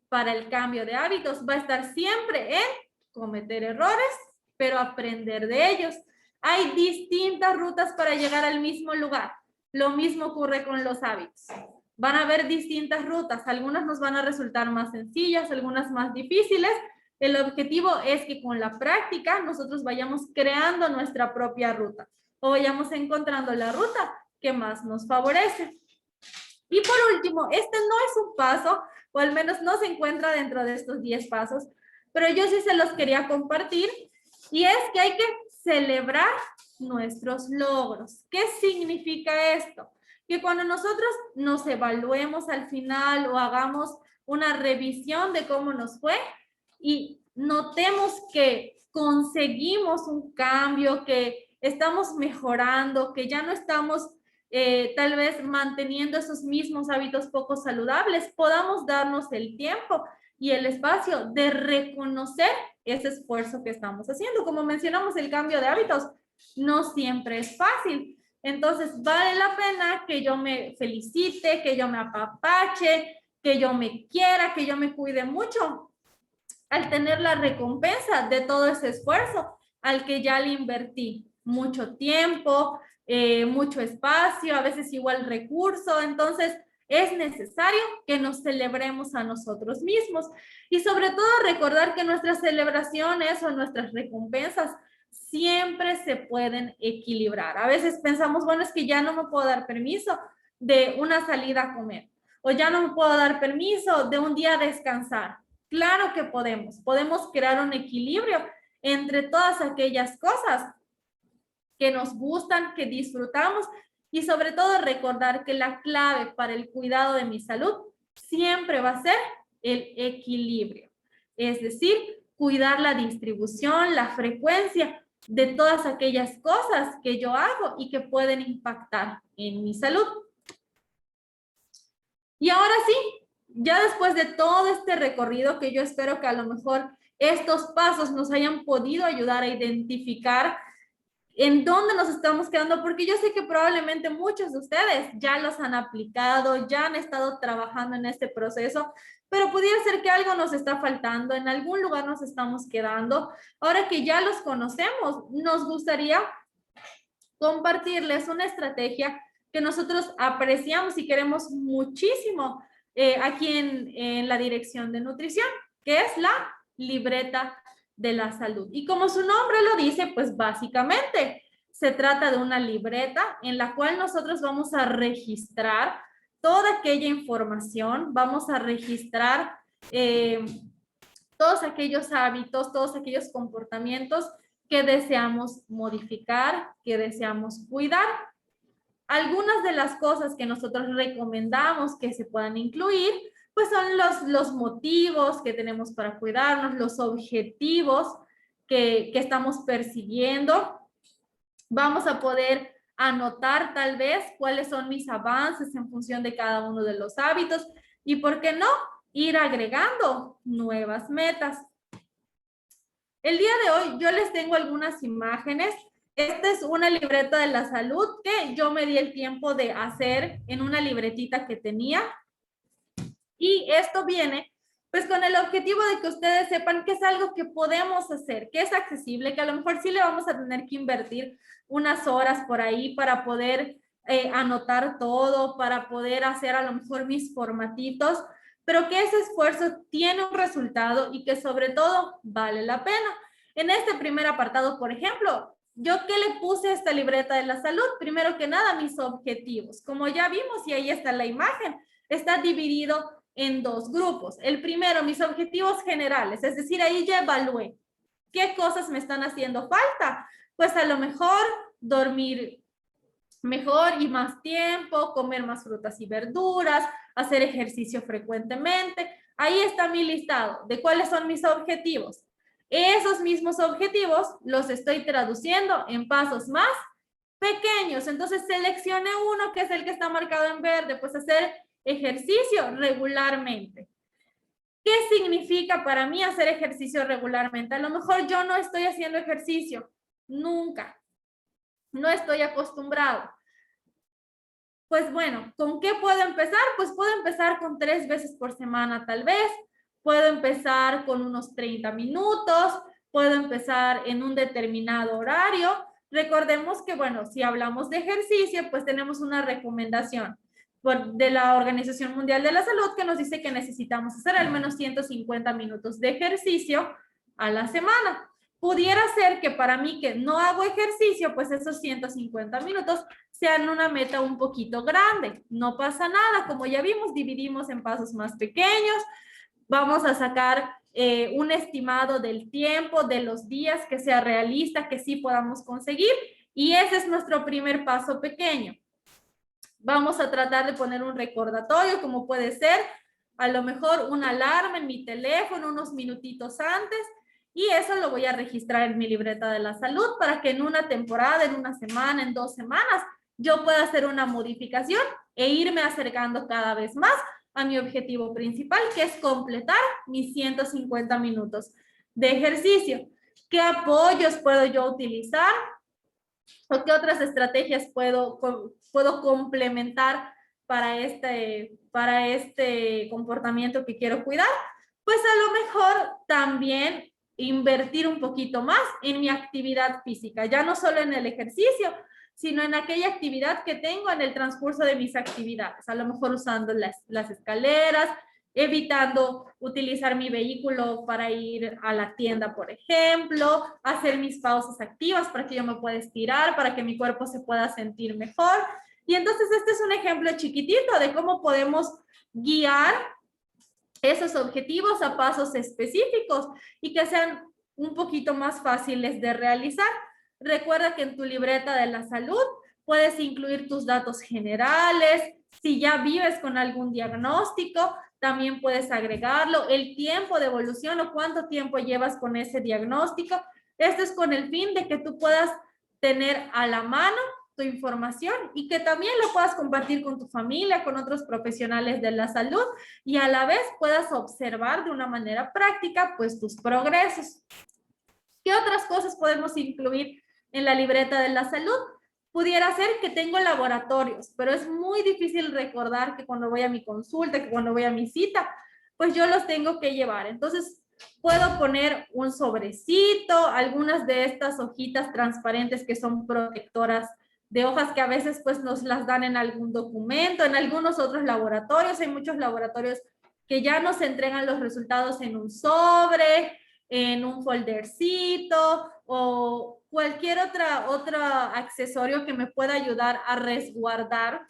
para el cambio de hábitos va a estar siempre en cometer errores, pero aprender de ellos. Hay distintas rutas para llegar al mismo lugar. Lo mismo ocurre con los hábitos. Van a haber distintas rutas. Algunas nos van a resultar más sencillas, algunas más difíciles. El objetivo es que con la práctica nosotros vayamos creando nuestra propia ruta o vayamos encontrando la ruta que más nos favorece. Y por último, este no es un paso, o al menos no se encuentra dentro de estos 10 pasos, pero yo sí se los quería compartir, y es que hay que celebrar nuestros logros. ¿Qué significa esto? Que cuando nosotros nos evaluemos al final o hagamos una revisión de cómo nos fue y notemos que conseguimos un cambio, que estamos mejorando, que ya no estamos tal vez manteniendo esos mismos hábitos poco saludables, podamos darnos el tiempo y el espacio de reconocer ese esfuerzo que estamos haciendo. Como mencionamos, el cambio de hábitos no siempre es fácil. Entonces, vale la pena que yo me felicite, que yo me apapache, que yo me quiera, que yo me cuide mucho, al tener la recompensa de todo ese esfuerzo al que ya le invertí mucho tiempo, mucho espacio, a veces igual recurso. Entonces, es necesario que nos celebremos a nosotros mismos y sobre todo recordar que nuestras celebraciones o nuestras recompensas siempre se pueden equilibrar. A veces pensamos, bueno, es que ya no me puedo dar permiso de una salida a comer o ya no me puedo dar permiso de un día a descansar. Claro que podemos crear un equilibrio entre todas aquellas cosas que nos gustan, que disfrutamos y sobre todo recordar que la clave para el cuidado de mi salud siempre va a ser el equilibrio. Es decir, cuidar la distribución, la frecuencia de todas aquellas cosas que yo hago y que pueden impactar en mi salud. Y ahora sí, ya después de todo este recorrido, que yo espero que a lo mejor estos pasos nos hayan podido ayudar a identificar en dónde nos estamos quedando, porque yo sé que probablemente muchos de ustedes ya los han aplicado, ya han estado trabajando en este proceso, pero pudiera ser que algo nos está faltando, en algún lugar nos estamos quedando. Ahora que ya los conocemos, nos gustaría compartirles una estrategia que nosotros apreciamos y queremos muchísimo aquí en la dirección de nutrición, que es la libreta de la salud. Y como su nombre lo dice, pues básicamente se trata de una libreta en la cual nosotros vamos a registrar toda aquella información, vamos a registrar todos aquellos hábitos, todos aquellos comportamientos que deseamos modificar, que deseamos cuidar. Algunas de las cosas que nosotros recomendamos que se puedan incluir, pues son los motivos que tenemos para cuidarnos, los objetivos que estamos persiguiendo. Vamos a poder anotar tal vez cuáles son mis avances en función de cada uno de los hábitos y, ¿por qué no?, ir agregando nuevas metas. El día de hoy yo les tengo algunas imágenes Esta es una libreta de la salud que yo me di el tiempo de hacer en una libretita que tenía. Y esto viene pues con el objetivo de que ustedes sepan que es algo que podemos hacer, que es accesible, que a lo mejor sí le vamos a tener que invertir unas horas por ahí para poder anotar todo, para poder hacer a lo mejor mis formatitos, pero que ese esfuerzo tiene un resultado y que sobre todo vale la pena. En este primer apartado, por ejemplo, ¿yo qué le puse a esta libreta de la salud? Primero que nada, mis objetivos. Como ya vimos, y ahí está la imagen, está dividido en dos grupos. El primero, mis objetivos generales, es decir, ahí ya evalué qué cosas me están haciendo falta. Pues a lo mejor dormir mejor y más tiempo, comer más frutas y verduras, hacer ejercicio frecuentemente. Ahí está mi listado de cuáles son mis objetivos. Esos mismos objetivos los estoy traduciendo en pasos más pequeños. Entonces seleccioné uno que es el que está marcado en verde, pues hacer ejercicio regularmente. ¿Qué significa para mí hacer ejercicio regularmente? A lo mejor yo no estoy haciendo ejercicio, nunca. No estoy acostumbrado. Pues bueno, ¿con qué puedo empezar? Pues puedo empezar con 3 veces por semana tal vez. Puedo empezar con unos 30 minutos. Puedo empezar en un determinado horario. Recordemos que, bueno, si hablamos de ejercicio, pues tenemos una recomendación de la Organización Mundial de la Salud que nos dice que necesitamos hacer al menos 150 minutos de ejercicio a la semana. Pudiera ser que para mí que no hago ejercicio, pues esos 150 minutos sean una meta un poquito grande. No pasa nada, como ya vimos, dividimos en pasos más pequeños. Vamos a sacar un estimado del tiempo, de los días que sea realista, que sí podamos conseguir. Y ese es nuestro primer paso pequeño. Vamos a tratar de poner un recordatorio, como puede ser a lo mejor una alarma en mi teléfono unos minutitos antes, y eso lo voy a registrar en mi libreta de la salud para que en una temporada, en una semana, en 2 semanas, yo pueda hacer una modificación e irme acercando cada vez más a mi objetivo principal, que es completar mis 150 minutos de ejercicio. ¿Qué apoyos puedo yo utilizar? ¿O qué otras estrategias puedo complementar para este comportamiento que quiero cuidar? Pues a lo mejor también invertir un poquito más en mi actividad física, ya no solo en el ejercicio, sino en aquella actividad que tengo en el transcurso de mis actividades, a lo mejor usando las escaleras, evitando utilizar mi vehículo para ir a la tienda, por ejemplo, hacer mis pausas activas para que yo me pueda estirar, para que mi cuerpo se pueda sentir mejor. Y entonces este es un ejemplo chiquitito de cómo podemos guiar esos objetivos a pasos específicos y que sean un poquito más fáciles de realizar. Recuerda que en tu libreta de la salud puedes incluir tus datos generales. Si ya vives con algún diagnóstico, también puedes agregarlo, el tiempo de evolución o cuánto tiempo llevas con ese diagnóstico. Esto es con el fin de que tú puedas tener a la mano tu información y que también lo puedas compartir con tu familia, con otros profesionales de la salud y a la vez puedas observar de una manera práctica pues tus progresos. ¿Qué otras cosas podemos incluir en la libreta de la salud? Pudiera ser que tengo laboratorios, pero es muy difícil recordar que cuando voy a mi consulta, que cuando voy a mi cita, pues yo los tengo que llevar. Entonces, puedo poner un sobrecito, algunas de estas hojitas transparentes que son protectoras de hojas que a veces pues nos las dan en algún documento, en algunos otros laboratorios. Hay muchos laboratorios que ya nos entregan los resultados en un sobre, en un foldercito o cualquier otro accesorio que me pueda ayudar a resguardar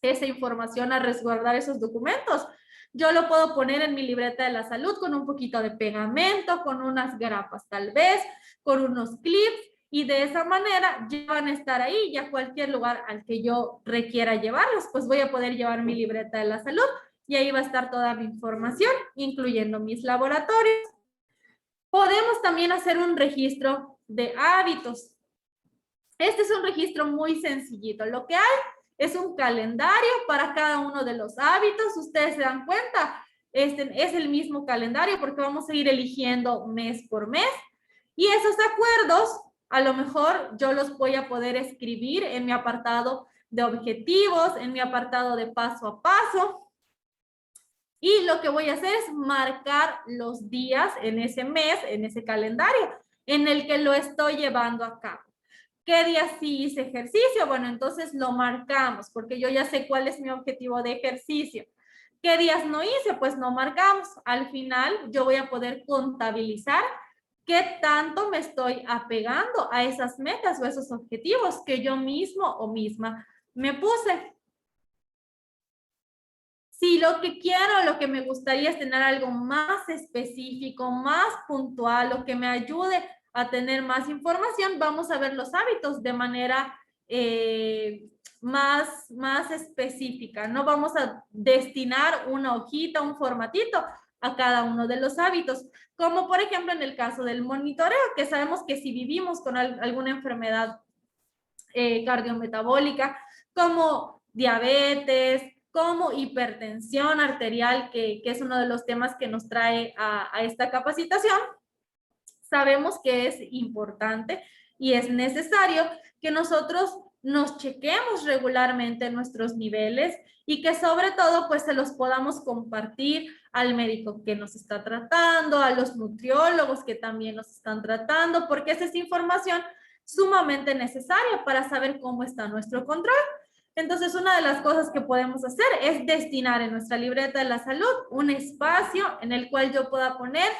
esa información, a resguardar esos documentos. Yo lo puedo poner en mi libreta de la salud con un poquito de pegamento, con unas grapas tal vez, con unos clips, y de esa manera ya van a estar ahí, ya cualquier lugar al que yo requiera llevarlos, pues voy a poder llevar mi libreta de la salud y ahí va a estar toda mi información, incluyendo mis laboratorios. Podemos también hacer un registro de hábitos. Este es un registro muy sencillito. Lo que hay es un calendario para cada uno de los hábitos. Ustedes se dan cuenta, este es el mismo calendario porque vamos a ir eligiendo mes por mes. Y esos acuerdos A lo mejor yo los voy a poder escribir en mi apartado de objetivos, en mi apartado de paso a paso. Y lo que voy a hacer es marcar los días en ese mes, en ese calendario, en el que lo estoy llevando a cabo. ¿Qué días sí hice ejercicio? Bueno, entonces lo marcamos, porque yo ya sé cuál es mi objetivo de ejercicio. ¿Qué días no hice? Pues no marcamos. Al final yo voy a poder contabilizar qué tanto me estoy apegando a esas metas o esos objetivos que yo mismo o misma me puse. Si lo que quiero, lo que me gustaría es tener algo más específico, más puntual, o que me ayude a tener más información, vamos a ver los hábitos de manera más específica. No vamos a destinar una hojita, un formatito a cada uno de los hábitos, como por ejemplo en el caso del monitoreo, que sabemos que si vivimos con alguna enfermedad cardiometabólica, como diabetes, como hipertensión arterial, que es uno de los temas que nos trae a esta capacitación, sabemos que es importante y es necesario que nosotros nos chequemos regularmente nuestros niveles y que sobre todo pues se los podamos compartir al médico que nos está tratando, a los nutriólogos que también nos están tratando, porque esa es información sumamente necesaria para saber cómo está nuestro control. Entonces, una de las cosas que podemos hacer es destinar en nuestra libreta de la salud un espacio en el cual yo pueda poner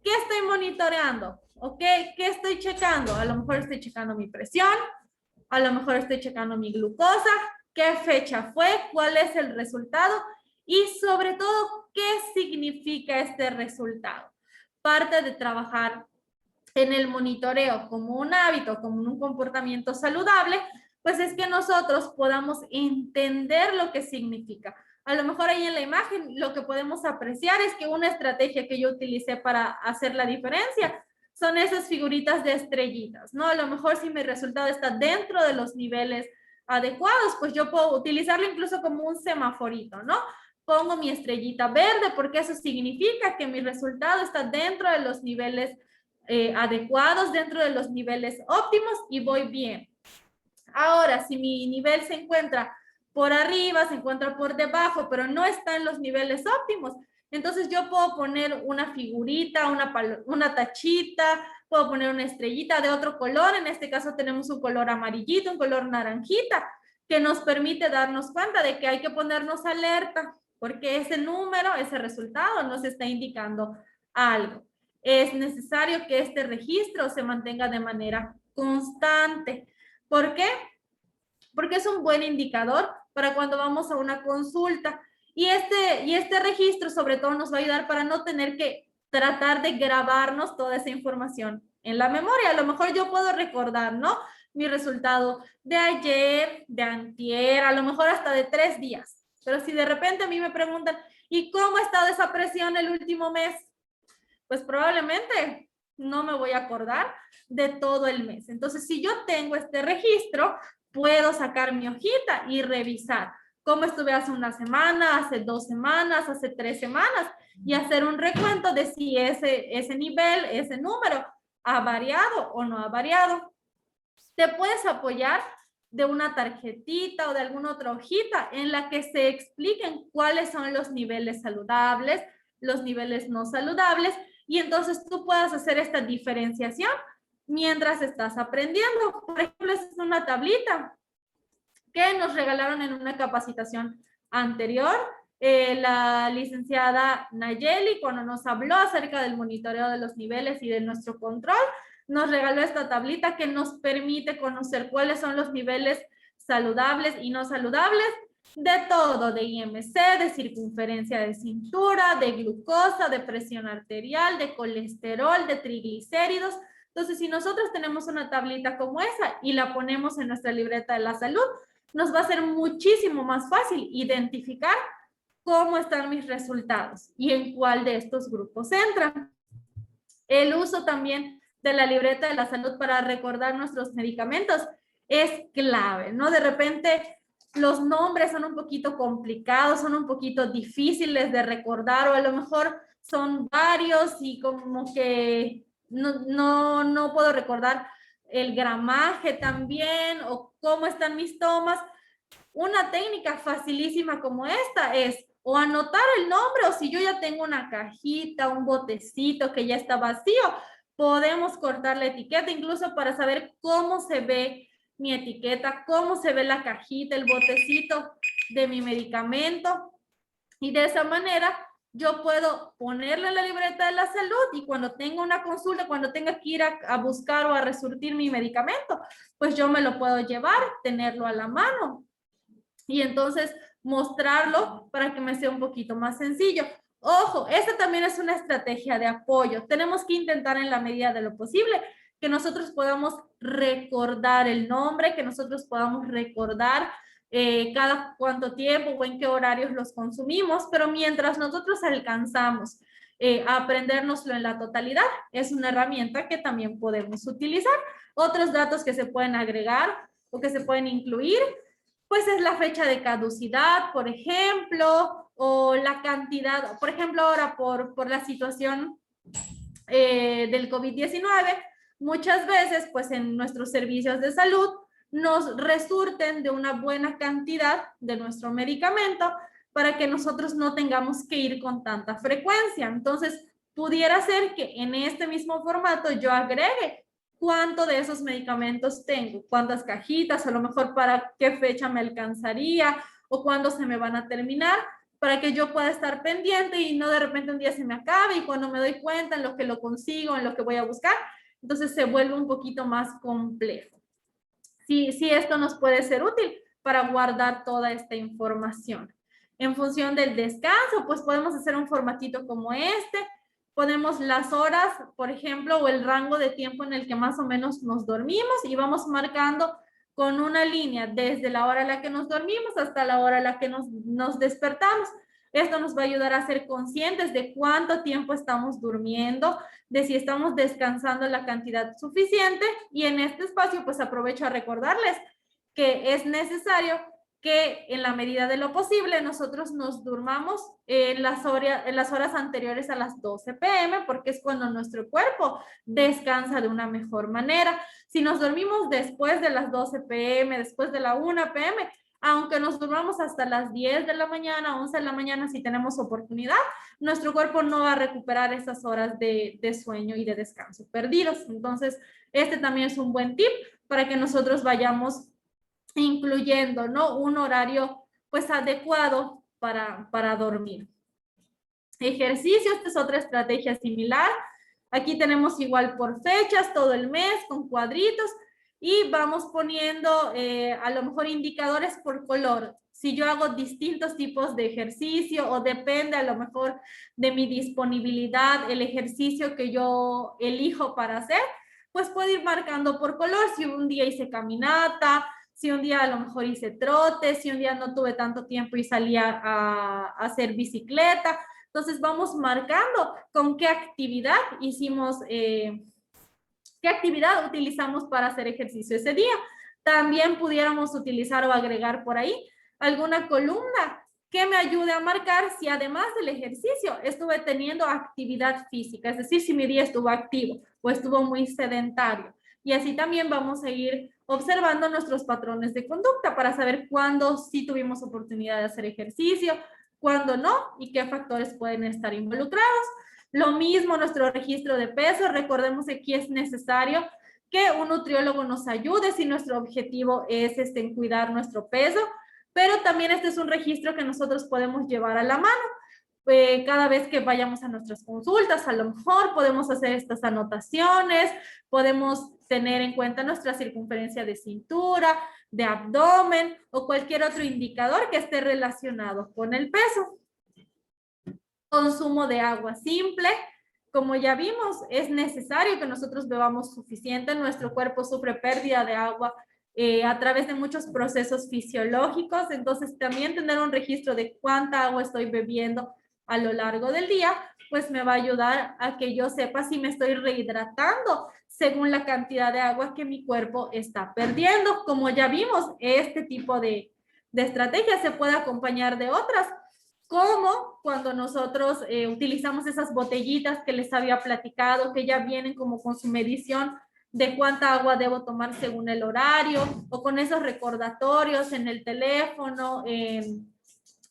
qué estoy monitoreando, ¿ok? ¿Qué estoy checando? A lo mejor estoy checando mi presión, a lo mejor estoy checando mi glucosa, qué fecha fue, cuál es el resultado y sobre todo, qué significa este resultado. Parte de trabajar en el monitoreo como un hábito, como un comportamiento saludable, pues es que nosotros podamos entender lo que significa. A lo mejor ahí en la imagen lo que podemos apreciar es que una estrategia que yo utilicé para hacer la diferencia son esas figuritas de estrellitas, ¿no? A lo mejor si mi resultado está dentro de los niveles adecuados, pues yo puedo utilizarlo incluso como un semaforito, ¿no? Pongo mi estrellita verde porque eso significa que mi resultado está dentro de los niveles adecuados, dentro de los niveles óptimos y voy bien. Ahora, si mi nivel se encuentra por arriba, se encuentra por debajo, pero no está en los niveles óptimos, entonces yo puedo poner una figurita, una tachita, puedo poner una estrellita de otro color, en este caso tenemos un color amarillito, un color naranjita, que nos permite darnos cuenta de que hay que ponernos alerta, porque ese número, ese resultado nos está indicando algo. Es necesario que este registro se mantenga de manera constante. ¿Por qué? Porque es un buen indicador para cuando vamos a una consulta. Y este registro sobre todo nos va a ayudar para no tener que tratar de grabarnos toda esa información en la memoria. A lo mejor yo puedo recordar, ¿no? Mi resultado de ayer, de antier, a lo mejor hasta de 3 días. Pero si de repente a mí me preguntan, ¿y cómo ha estado esa presión el último mes? Pues probablemente no me voy a acordar de todo el mes. Entonces, si yo tengo este registro, puedo sacar mi hojita y revisar cómo estuve hace una semana, hace 2 semanas, hace 3 semanas y hacer un recuento de si ese nivel, ese número ha variado o no ha variado. Te puedes apoyar de una tarjetita o de alguna otra hojita en la que se expliquen cuáles son los niveles saludables, los niveles no saludables, y entonces tú puedas hacer esta diferenciación mientras estás aprendiendo. Por ejemplo, esta es una tablita que nos regalaron en una capacitación anterior. La licenciada Nayeli, cuando nos habló acerca del monitoreo de los niveles y de nuestro control, nos regaló esta tablita que nos permite conocer cuáles son los niveles saludables y no saludables de todo, de IMC, de circunferencia de cintura, de glucosa, de presión arterial, de colesterol, de triglicéridos. Entonces, si nosotros tenemos una tablita como esa y la ponemos en nuestra libreta de la salud, nos va a ser muchísimo más fácil identificar cómo están mis resultados y en cuál de estos grupos entran. El uso también de la libreta de la salud para recordar nuestros medicamentos es clave, ¿no? De repente los nombres son un poquito complicados, son un poquito difíciles de recordar o a lo mejor son varios y como que no puedo recordar el gramaje también, o cómo están mis tomas. Una técnica facilísima como esta es o anotar el nombre, o si yo ya tengo una cajita, un botecito que ya está vacío, podemos cortar la etiqueta incluso para saber cómo se ve mi etiqueta, cómo se ve la cajita, el botecito de mi medicamento. Y de esa manera yo puedo ponerle en la libreta de la salud y cuando tenga una consulta, cuando tenga que ir a buscar o a resurtir mi medicamento, pues yo me lo puedo llevar, tenerlo a la mano y entonces mostrarlo para que me sea un poquito más sencillo. Ojo, esta también es una estrategia de apoyo. Tenemos que intentar en la medida de lo posible que nosotros podamos recordar el nombre, que nosotros podamos recordar cada cuánto tiempo o en qué horarios los consumimos, pero mientras nosotros alcanzamos a aprendérnoslo en la totalidad, es una herramienta que también podemos utilizar. Otros datos que se pueden agregar o que se pueden incluir pues es la fecha de caducidad, por ejemplo, o la cantidad, por ejemplo, ahora por la situación del COVID-19, muchas veces, pues en nuestros servicios de salud, nos resurten de una buena cantidad de nuestro medicamento para que nosotros no tengamos que ir con tanta frecuencia. Entonces, pudiera ser que en este mismo formato yo agregue cuánto de esos medicamentos tengo, cuántas cajitas, a lo mejor para qué fecha me alcanzaría o cuándo se me van a terminar, para que yo pueda estar pendiente y no de repente un día se me acabe y cuando me doy cuenta en lo que lo consigo, en lo que voy a buscar, entonces se vuelve un poquito más complejo. Sí, esto nos puede ser útil para guardar toda esta información. En función del descanso, pues podemos hacer un formatito como este. Ponemos las horas, por ejemplo, o el rango de tiempo en el que más o menos nos dormimos y vamos marcando con una línea desde la hora en la que nos dormimos hasta la hora en la que nos despertamos. Esto nos va a ayudar a ser conscientes de cuánto tiempo estamos durmiendo, de si estamos descansando la cantidad suficiente y en este espacio pues aprovecho a recordarles que es necesario que en la medida de lo posible nosotros nos durmamos en las horas anteriores a las 12 p.m. porque es cuando nuestro cuerpo descansa de una mejor manera. Si nos dormimos después de las 12 p.m., después de la 1 p.m., aunque nos durmamos hasta las 10 de la mañana, 11 de la mañana, si tenemos oportunidad, nuestro cuerpo no va a recuperar esas horas de sueño y de descanso perdidos. Entonces, este también es un buen tip para que nosotros vayamos incluyendo, ¿no? Un horario, pues, adecuado para dormir. Ejercicio, esta es otra estrategia similar. Aquí tenemos igual por fechas, todo el mes, con cuadritos, y vamos poniendo a lo mejor indicadores por color. Si yo hago distintos tipos de ejercicio o depende a lo mejor de mi disponibilidad, el ejercicio que yo elijo para hacer, pues puedo ir marcando por color. Si un día hice caminata, si un día a lo mejor hice trote, si un día no tuve tanto tiempo y salía a hacer bicicleta. Entonces vamos marcando con qué actividad hicimos, qué actividad utilizamos para hacer ejercicio ese día. También pudiéramos utilizar o agregar por ahí alguna columna que me ayude a marcar si además del ejercicio estuve teniendo actividad física, es decir, si mi día estuvo activo o estuvo muy sedentario. Y así también vamos a ir observando nuestros patrones de conducta para saber cuándo sí tuvimos oportunidad de hacer ejercicio, cuándo no y qué factores pueden estar involucrados. Lo mismo nuestro registro de peso. Recordemos que aquí es necesario que un nutriólogo nos ayude si nuestro objetivo es en cuidar nuestro peso, pero también este es un registro que nosotros podemos llevar a la mano. Cada vez que vayamos a nuestras consultas, a lo mejor podemos hacer estas anotaciones, podemos tener en cuenta nuestra circunferencia de cintura, de abdomen o cualquier otro indicador que esté relacionado con el peso. Consumo de agua simple. Como ya vimos, es necesario que nosotros bebamos suficiente. Nuestro cuerpo sufre pérdida de agua a través de muchos procesos fisiológicos. Entonces, también tener un registro de cuánta agua estoy bebiendo a lo largo del día, pues me va a ayudar a que yo sepa si me estoy rehidratando según la cantidad de agua que mi cuerpo está perdiendo. Como ya vimos, este tipo de estrategia se puede acompañar de otras, como cuando nosotros utilizamos esas botellitas que les había platicado, que ya vienen como con su medición de cuánta agua debo tomar según el horario, o con esos recordatorios en el teléfono, en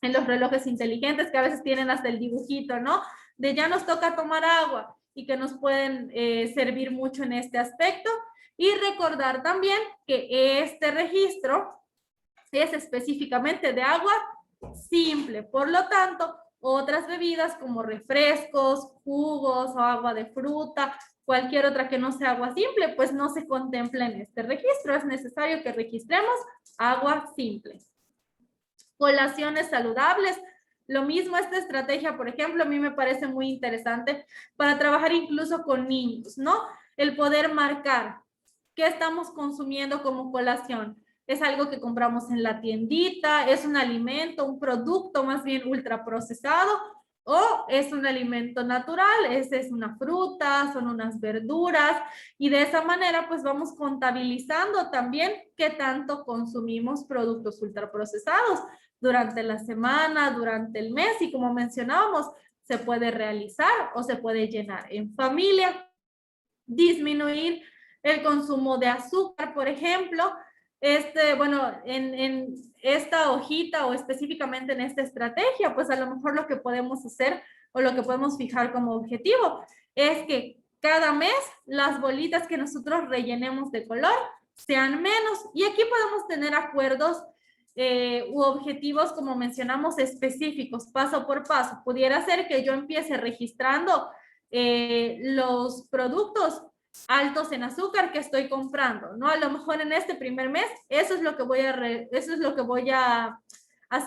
los relojes inteligentes que a veces tienen hasta el dibujito, ¿no? De ya nos toca tomar agua y que nos pueden servir mucho en este aspecto. Y recordar también que este registro es específicamente de agua simple. Por lo tanto, otras bebidas como refrescos, jugos o agua de fruta, cualquier otra que no sea agua simple, pues no se contempla en este registro. Es necesario que registremos agua simple. Colaciones saludables. Lo mismo, esta estrategia, por ejemplo, a mí me parece muy interesante para trabajar incluso con niños, ¿no? El poder marcar qué estamos consumiendo como colación. ¿Es algo que compramos en la tiendita? ¿Es un alimento, un producto más bien ultraprocesado? ¿O es un alimento natural? Es una fruta, son unas verduras. Y de esa manera, pues vamos contabilizando también qué tanto consumimos productos ultraprocesados durante la semana, durante el mes. Y como mencionábamos, se puede realizar o se puede llenar en familia. Disminuir el consumo de azúcar, por ejemplo. Bueno, en esta hojita o específicamente en esta estrategia, pues a lo mejor lo que podemos hacer o lo que podemos fijar como objetivo es que cada mes las bolitas que nosotros rellenemos de color sean menos. Y aquí podemos tener acuerdos u objetivos, como mencionamos, específicos, paso por paso. Pudiera ser que yo empiece registrando los productos altos en azúcar que estoy comprando, ¿no? A lo mejor en este primer mes, eso es lo que voy a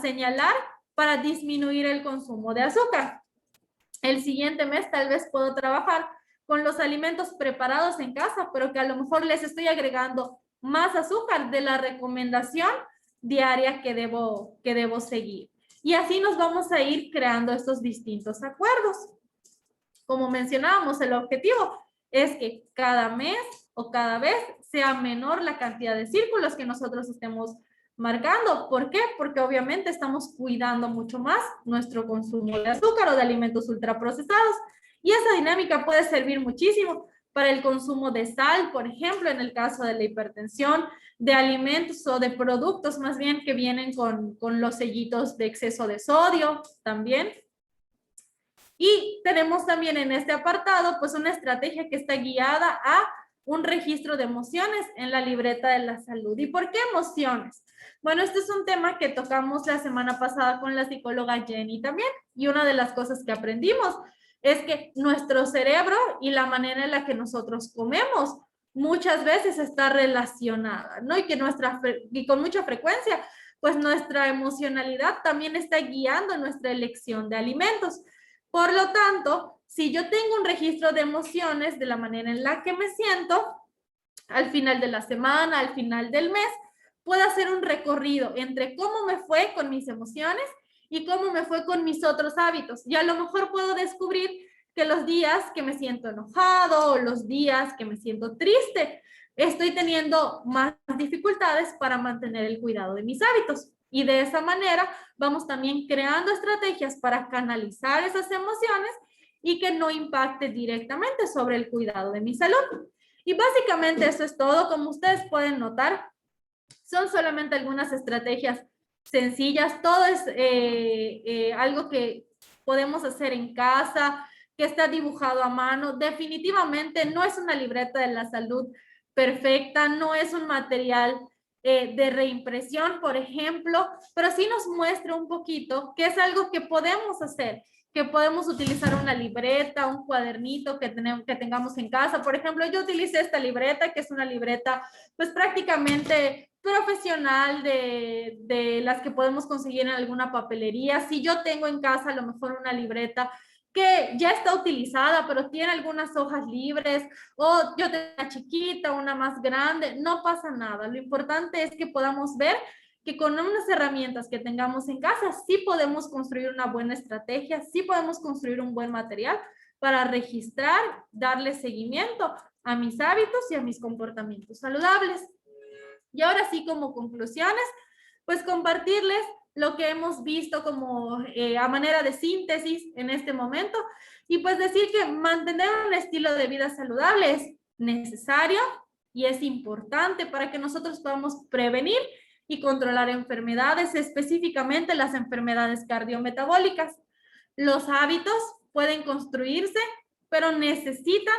señalar para disminuir el consumo de azúcar. El siguiente mes tal vez puedo trabajar con los alimentos preparados en casa, pero que a lo mejor les estoy agregando más azúcar de la recomendación diaria que debo seguir. Y así nos vamos a ir creando estos distintos acuerdos. Como mencionábamos, el objetivo es que cada mes o cada vez sea menor la cantidad de círculos que nosotros estemos marcando. ¿Por qué? Porque obviamente estamos cuidando mucho más nuestro consumo de azúcar o de alimentos ultraprocesados. Y esa dinámica puede servir muchísimo para el consumo de sal, por ejemplo, en el caso de la hipertensión, de alimentos o de productos más bien que vienen con los sellitos de exceso de sodio también. Y tenemos también en este apartado, pues una estrategia que está guiada a un registro de emociones en la libreta de la salud. ¿Y por qué emociones? Bueno, este es un tema que tocamos la semana pasada con la psicóloga Jenny también. Y una de las cosas que aprendimos es que nuestro cerebro y la manera en la que nosotros comemos muchas veces está relacionada, ¿no? Y con mucha frecuencia, pues nuestra emocionalidad también está guiando nuestra elección de alimentos. Por lo tanto, si yo tengo un registro de emociones de la manera en la que me siento, al final de la semana, al final del mes, puedo hacer un recorrido entre cómo me fue con mis emociones y cómo me fue con mis otros hábitos. Y a lo mejor puedo descubrir que los días que me siento enojado o los días que me siento triste, estoy teniendo más dificultades para mantener el cuidado de mis hábitos. Y de esa manera vamos también creando estrategias para canalizar esas emociones y que no impacte directamente sobre el cuidado de mi salud. Y básicamente eso es todo. Como ustedes pueden notar, son solamente algunas estrategias sencillas. Todo es algo que podemos hacer en casa, que está dibujado a mano. Definitivamente no es una libreta de la salud perfecta, no es un material de reimpresión, por ejemplo, pero sí nos muestra un poquito que es algo que podemos hacer, que podemos utilizar una libreta, un cuadernito que tengamos en casa. Por ejemplo, yo utilicé esta libreta, que es una libreta pues prácticamente profesional de las que podemos conseguir en alguna papelería. Si yo tengo en casa a lo mejor una libreta que ya está utilizada, pero tiene algunas hojas libres, o yo tengo una chiquita, una más grande, no pasa nada. Lo importante es que podamos ver que con unas herramientas que tengamos en casa, sí podemos construir una buena estrategia, sí podemos construir un buen material para registrar, darle seguimiento a mis hábitos y a mis comportamientos saludables. Y ahora sí, como conclusiones, pues compartirles lo que hemos visto como a manera de síntesis en este momento y pues decir que mantener un estilo de vida saludable es necesario, y es importante para que nosotros podamos prevenir y controlar enfermedades, específicamente las enfermedades cardiometabólicas. Los hábitos pueden construirse, pero necesitan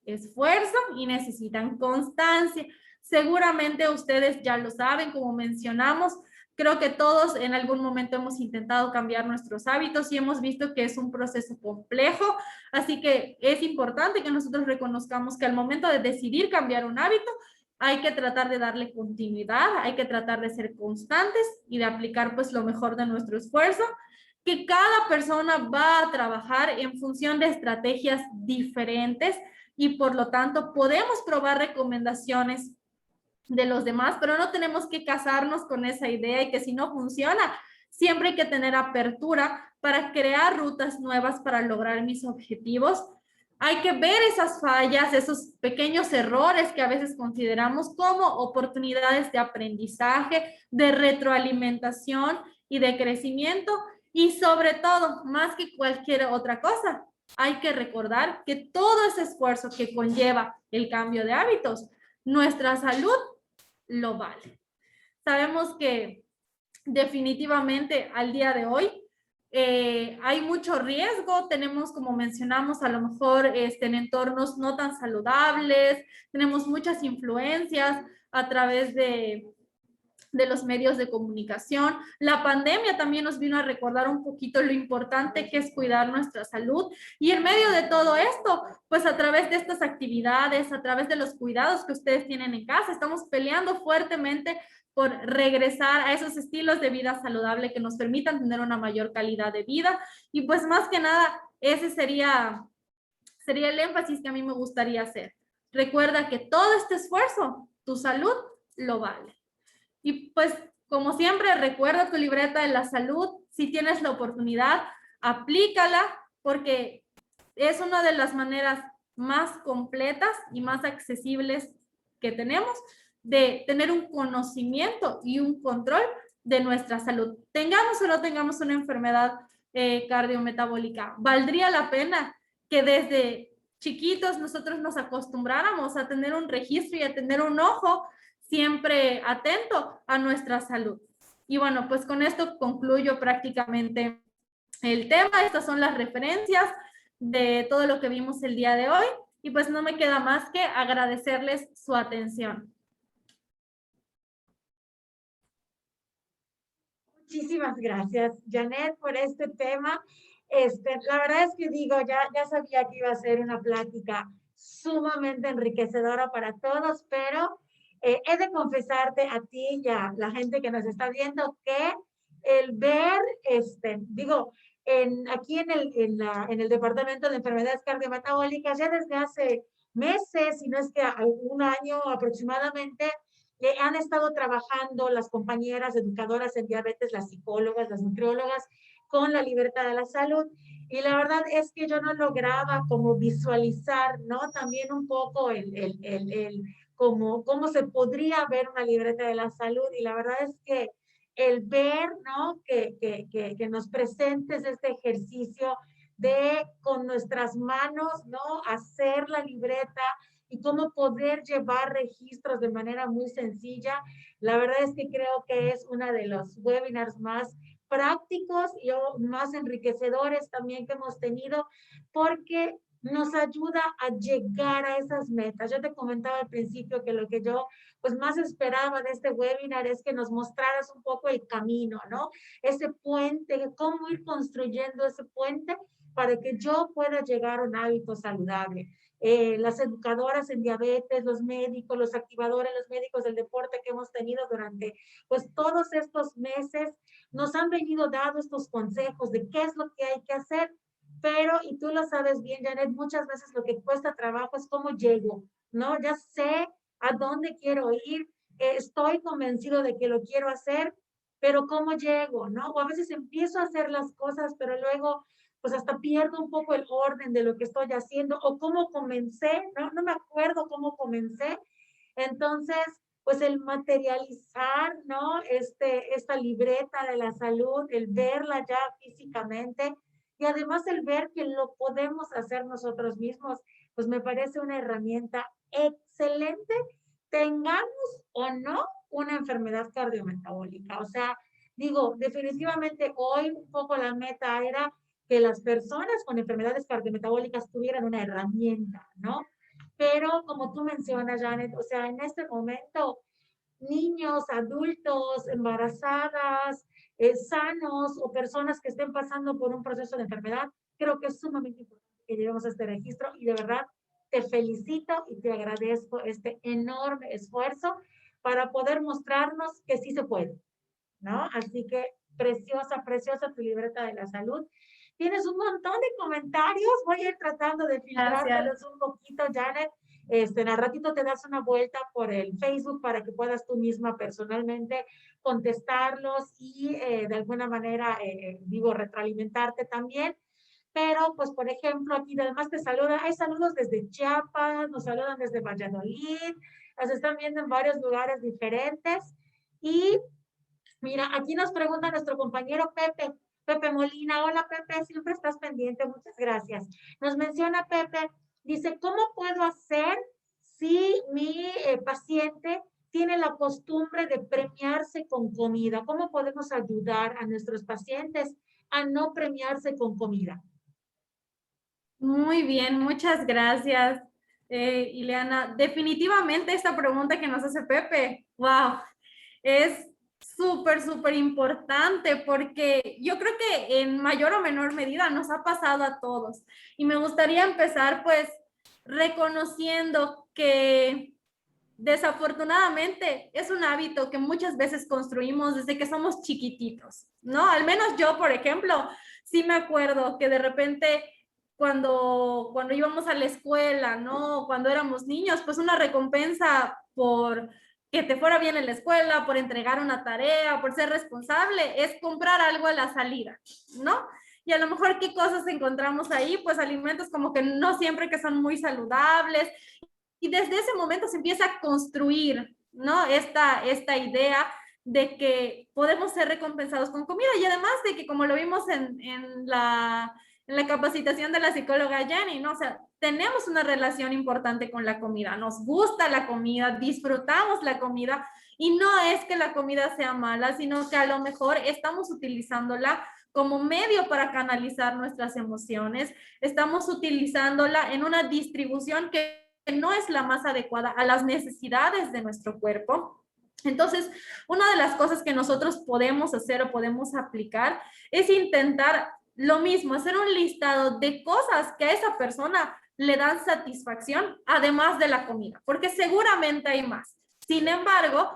esfuerzo y necesitan constancia. Seguramente ustedes ya lo saben, como mencionamos, creo que todos en algún momento hemos intentado cambiar nuestros hábitos y hemos visto que es un proceso complejo, así que es importante que nosotros reconozcamos que al momento de decidir cambiar un hábito, hay que tratar de darle continuidad, hay que tratar de ser constantes y de aplicar pues lo mejor de nuestro esfuerzo, que cada persona va a trabajar en función de estrategias diferentes y por lo tanto podemos probar recomendaciones de los demás, pero no tenemos que casarnos con esa idea y que si no funciona, siempre hay que tener apertura para crear rutas nuevas para lograr mis objetivos. Hay que ver esas fallas, esos pequeños errores que a veces consideramos como oportunidades de aprendizaje, de retroalimentación y de crecimiento. Y sobre todo, más que cualquier otra cosa, hay que recordar que todo ese esfuerzo que conlleva el cambio de hábitos, nuestra salud lo vale. Sabemos que definitivamente al día de hoy hay mucho riesgo, tenemos, como mencionamos, a lo mejor en entornos no tan saludables, tenemos muchas influencias a través de los medios de comunicación. La pandemia también nos vino a recordar un poquito lo importante que es cuidar nuestra salud y en medio de todo esto, pues a través de estas actividades, a través de los cuidados que ustedes tienen en casa, estamos peleando fuertemente por regresar a esos estilos de vida saludable que nos permitan tener una mayor calidad de vida y pues más que nada ese sería el énfasis que a mí me gustaría hacer. Recuerda que todo este esfuerzo, tu salud lo vale. Y pues, como siempre, recuerda tu libreta de la salud. Si tienes la oportunidad, aplícala porque es una de las maneras más completas y más accesibles que tenemos de tener un conocimiento y un control de nuestra salud. Tengamos o no tengamos una enfermedad cardiometabólica, valdría la pena que desde chiquitos nosotros nos acostumbráramos a tener un registro y a tener un ojo siempre atento a nuestra salud. Y bueno, pues con esto concluyo prácticamente el tema. Estas son las referencias de todo lo que vimos el día de hoy y pues no me queda más que agradecerles su atención. Muchísimas gracias, Janet, por este tema. La verdad es que digo, ya sabía que iba a ser una plática sumamente enriquecedora para todos, pero he de confesarte a ti y a la gente que nos está viendo que el ver, aquí en el Departamento de Enfermedades Cardiometabólicas, ya desde hace meses, si no es que un año aproximadamente, han estado trabajando las compañeras educadoras en diabetes, las psicólogas, las nutriólogas, con la libertad de la salud. Y la verdad es que yo no lograba como visualizar, ¿no? También un poco cómo se podría ver una libreta de la salud. Y la verdad es que el ver, ¿no? Que nos presentes este ejercicio de con nuestras manos, ¿no? Hacer la libreta y cómo poder llevar registros de manera muy sencilla. La verdad es que creo que es una de los webinars más prácticos y más enriquecedores también que hemos tenido, porque nos ayuda a llegar a esas metas. Yo te comentaba al principio que lo que yo pues más esperaba de este webinar es que nos mostraras un poco el camino, ¿no? Ese puente, cómo ir construyendo ese puente para que yo pueda llegar a un hábito saludable. Las educadoras en diabetes, los médicos, los activadores, los médicos del deporte que hemos tenido durante pues todos estos meses, nos han venido dando estos consejos de qué es lo que hay que hacer, pero, y tú lo sabes bien, Janet, muchas veces lo que cuesta trabajo es cómo llego, ¿no? Ya sé a dónde quiero ir, estoy convencido de que lo quiero hacer, pero cómo llego, ¿no? O a veces empiezo a hacer las cosas, pero luego pues hasta pierdo un poco el orden de lo que estoy haciendo o cómo comencé, ¿no? No me acuerdo cómo comencé. Entonces, pues el materializar, ¿no? Esta libreta de la salud, el verla ya físicamente y además el ver que lo podemos hacer nosotros mismos, pues me parece una herramienta excelente tengamos o no una enfermedad cardiometabólica. O sea, digo, definitivamente hoy un poco la meta era que las personas con enfermedades cardiometabólicas tuvieran una herramienta, ¿no? Pero como tú mencionas, Janet, o sea, en este momento, niños, adultos, embarazadas, sanos o personas que estén pasando por un proceso de enfermedad, creo que es sumamente importante que llevemos este registro y de verdad te felicito y te agradezco este enorme esfuerzo para poder mostrarnos que sí se puede, ¿no? Así que preciosa, preciosa tu libreta de la salud. Tienes un montón de comentarios, voy a ir tratando de Gracias. filtrártelos un poquito, Janet. En al ratito te das una vuelta por el Facebook para que puedas tú misma personalmente contestarlos y de alguna manera, digo, retroalimentarte también. Pero, pues, por ejemplo, aquí además te saluda, hay saludos desde Chiapas, nos saludan desde Valladolid, las están viendo en varios lugares diferentes. Y mira, aquí nos pregunta nuestro compañero Pepe, Pepe Molina. Hola Pepe, siempre estás pendiente, muchas gracias. Nos menciona Pepe, dice, ¿cómo puedo hacer si mi paciente tiene la costumbre de premiarse con comida? ¿Cómo podemos ayudar a nuestros pacientes a no premiarse con comida? Muy bien, muchas gracias, Ileana. Definitivamente esta pregunta que nos hace Pepe, wow, es súper, súper importante porque yo creo que en mayor o menor medida nos ha pasado a todos. Y me gustaría empezar pues reconociendo que desafortunadamente es un hábito que muchas veces construimos desde que somos chiquititos, ¿no? Al menos yo, por ejemplo, sí me acuerdo que de repente cuando íbamos a la escuela, ¿no? Cuando éramos niños, pues una recompensa por que te fuera bien en la escuela, por entregar una tarea, por ser responsable, es comprar algo a la salida, ¿no? Y a lo mejor qué cosas encontramos ahí, pues alimentos como que no siempre que son muy saludables, y desde ese momento se empieza a construir, ¿no? Esta idea de que podemos ser recompensados con comida y además de que como lo vimos en la capacitación de la psicóloga Jenny, ¿no? O sea, tenemos una relación importante con la comida, nos gusta la comida, disfrutamos la comida y no es que la comida sea mala, sino que a lo mejor estamos utilizándola como medio para canalizar nuestras emociones, estamos utilizándola en una distribución que no es la más adecuada a las necesidades de nuestro cuerpo. Entonces, una de las cosas que nosotros podemos hacer o podemos aplicar es intentar lo mismo, hacer un listado de cosas que a esa persona le dan satisfacción, además de la comida, porque seguramente hay más. Sin embargo,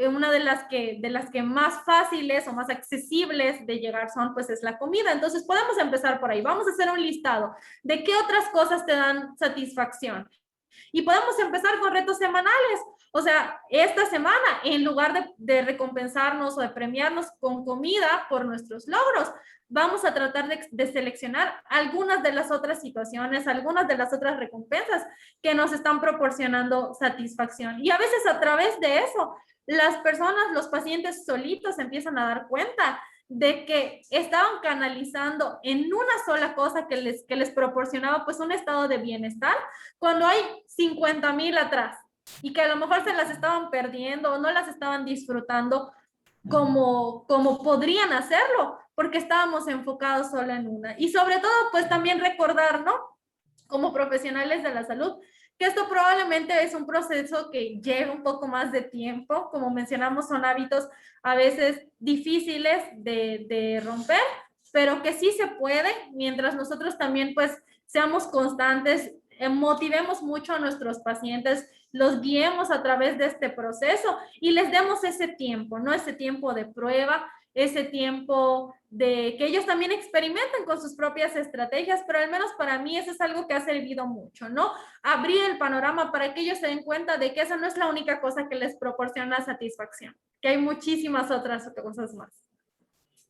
una de las que más fáciles o más accesibles de llegar son, pues es la comida. Entonces podemos empezar por ahí. Vamos a hacer un listado de qué otras cosas te dan satisfacción. Y podemos empezar con retos semanales. O sea, esta semana, en lugar de recompensarnos o de premiarnos con comida por nuestros logros, vamos a tratar de seleccionar algunas de las otras situaciones, algunas de las otras recompensas que nos están proporcionando satisfacción. Y a veces a través de eso, las personas, los pacientes solitos se empiezan a dar cuenta de que estaban canalizando en una sola cosa que les proporcionaba pues un estado de bienestar cuando hay 50,000 atrás y que a lo mejor se las estaban perdiendo o no las estaban disfrutando como podrían hacerlo, porque estábamos enfocados solo en una. Y sobre todo, pues también recordar, ¿no? Como profesionales de la salud, que esto probablemente es un proceso que lleva un poco más de tiempo. Como mencionamos, son hábitos a veces difíciles de romper, pero que sí se puede, mientras nosotros también pues seamos constantes, motivemos mucho a nuestros pacientes, los guiemos a través de este proceso y les demos ese tiempo, ¿no? Ese tiempo de prueba, ese tiempo de que ellos también experimenten con sus propias estrategias, pero al menos para mí eso es algo que ha servido mucho, ¿no? Abrir el panorama para que ellos se den cuenta de que esa no es la única cosa que les proporciona satisfacción, que hay muchísimas otras cosas más.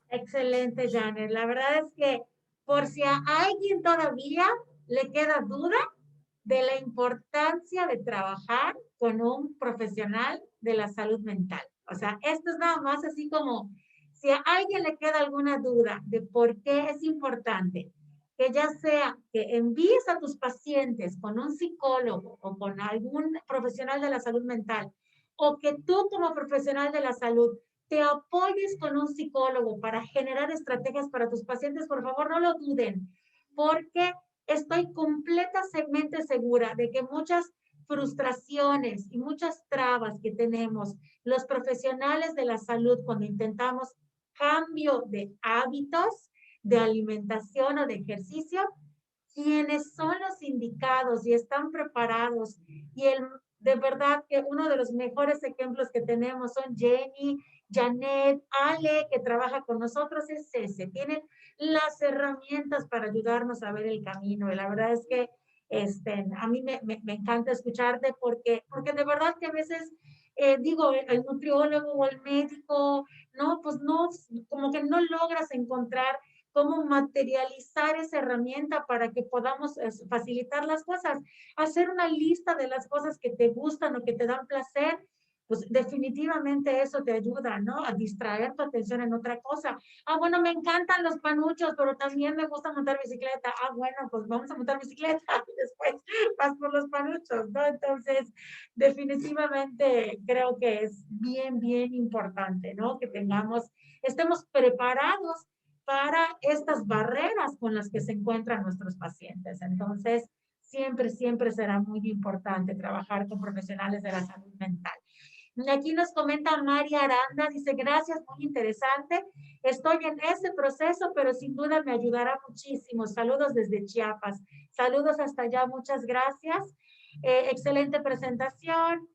Excelente, Janet. La verdad es que por si a alguien todavía le queda duda de la importancia de trabajar con un profesional de la salud mental. O sea, esto es nada más así como si a alguien le queda alguna duda de por qué es importante que ya sea que envíes a tus pacientes con un psicólogo o con algún profesional de la salud mental, o que tú como profesional de la salud te apoyes con un psicólogo para generar estrategias para tus pacientes, por favor no lo duden, porque estoy completamente segura de que muchas frustraciones y muchas trabas que tenemos los profesionales de la salud cuando intentamos cambio de hábitos, de alimentación o de ejercicio, quienes son los indicados y están preparados y de verdad que uno de los mejores ejemplos que tenemos son Jenny, Janet, Ale, que trabaja con nosotros, es ese. Tienen las herramientas para ayudarnos a ver el camino. Y la verdad es que a mí me encanta escucharte porque de verdad que a veces digo, el nutriólogo o el médico, no, pues no, como que no logras encontrar cómo materializar esa herramienta para que podamos facilitar las cosas. Hacer una lista de las cosas que te gustan o que te dan placer, pues definitivamente eso te ayuda, ¿no? A distraer tu atención en otra cosa. Ah, bueno, me encantan los panuchos, pero también me gusta montar bicicleta. Ah, bueno, pues vamos a montar bicicleta y después vas por los panuchos, ¿no? Entonces, definitivamente creo que es bien, bien importante, ¿no? Que estemos preparados para estas barreras con las que se encuentran nuestros pacientes. Entonces, siempre, siempre será muy importante trabajar con profesionales de la salud mental. Aquí nos comenta María Aranda, dice, gracias, muy interesante. Estoy en ese proceso, pero sin duda me ayudará muchísimo. Saludos desde Chiapas. Saludos hasta allá, muchas gracias. Excelente presentación.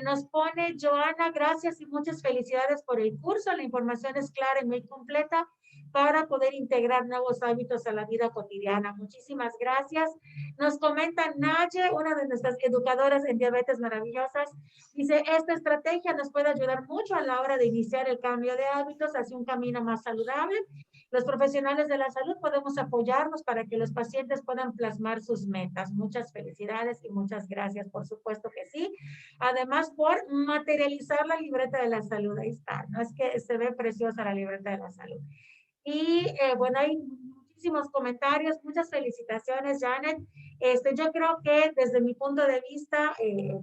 Nos pone Joana, gracias y muchas felicidades por el curso. La información es clara y muy completa para poder integrar nuevos hábitos a la vida cotidiana. Muchísimas gracias. Nos comenta Naye, una de nuestras educadoras en diabetes maravillosas. Dice, esta estrategia nos puede ayudar mucho a la hora de iniciar el cambio de hábitos hacia un camino más saludable. Los profesionales de la salud podemos apoyarnos para que los pacientes puedan plasmar sus metas. Muchas felicidades y muchas gracias, por supuesto que sí. Además, por materializar la libreta de la salud. Ahí está, ¿no? Es que se ve preciosa la libreta de la salud. Y bueno, hay muchísimos comentarios, muchas felicitaciones, Janet. Yo creo que desde mi punto de vista,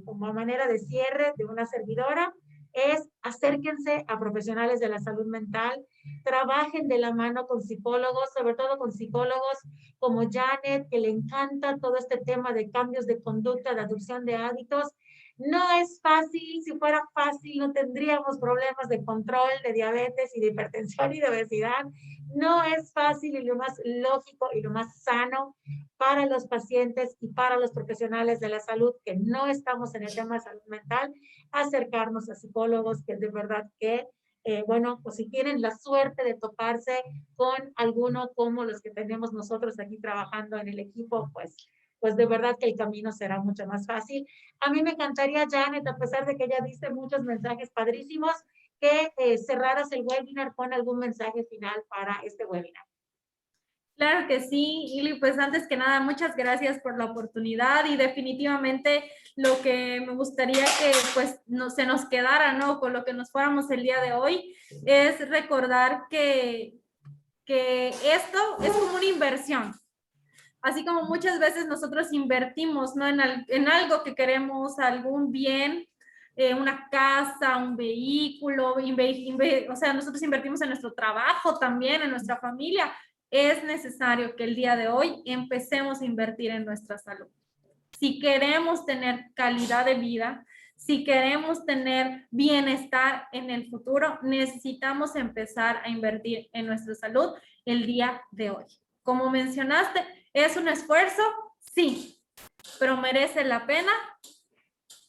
como manera de cierre de una servidora, es acérquense a profesionales de la salud mental, trabajen de la mano con psicólogos, sobre todo con psicólogos como Janet, que le encanta todo este tema de cambios de conducta, de adopción de hábitos. No es fácil, si fuera fácil no tendríamos problemas de control de diabetes y de hipertensión y de obesidad. No es fácil y lo más lógico y lo más sano para los pacientes y para los profesionales de la salud que no estamos en el tema de salud mental, acercarnos a psicólogos que de verdad que, bueno, pues si tienen la suerte de toparse con alguno como los que tenemos nosotros aquí trabajando en el equipo, pues de verdad que el camino será mucho más fácil. A mí me encantaría, Janet, a pesar de que ya diste muchos mensajes padrísimos, que cerraras el webinar con algún mensaje final para este webinar. Claro que sí, Ili, pues antes que nada, muchas gracias por la oportunidad y definitivamente lo que me gustaría que pues se nos quedara, ¿no? Con lo que nos fuéramos el día de hoy, es recordar que esto es como una inversión. Así como muchas veces nosotros invertimos, ¿no? En algo que queremos, algún bien, una casa, un vehículo, o sea, nosotros invertimos en nuestro trabajo también, en nuestra familia. Es necesario que el día de hoy empecemos a invertir en nuestra salud. Si queremos tener calidad de vida, si queremos tener bienestar en el futuro, necesitamos empezar a invertir en nuestra salud el día de hoy. Como mencionaste, ¿es un esfuerzo? Sí, pero merece la pena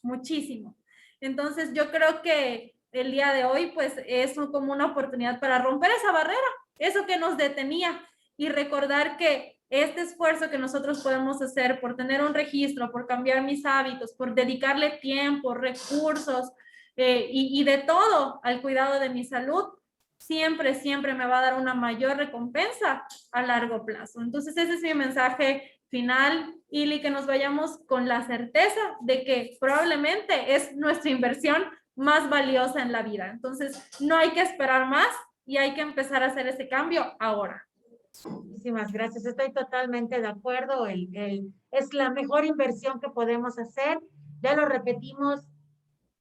muchísimo. Entonces, yo creo que el día de hoy, pues, es como una oportunidad para romper esa barrera, eso que nos detenía, y recordar que este esfuerzo que nosotros podemos hacer por tener un registro, por cambiar mis hábitos, por dedicarle tiempo, recursos y de todo al cuidado de mi salud, siempre, siempre me va a dar una mayor recompensa a largo plazo. Entonces, ese es mi mensaje final, Ili, que nos vayamos con la certeza de que probablemente es nuestra inversión más valiosa en la vida. Entonces, no hay que esperar más y hay que empezar a hacer ese cambio ahora. Muchísimas gracias. Estoy totalmente de acuerdo. Es la mejor inversión que podemos hacer. Ya lo repetimos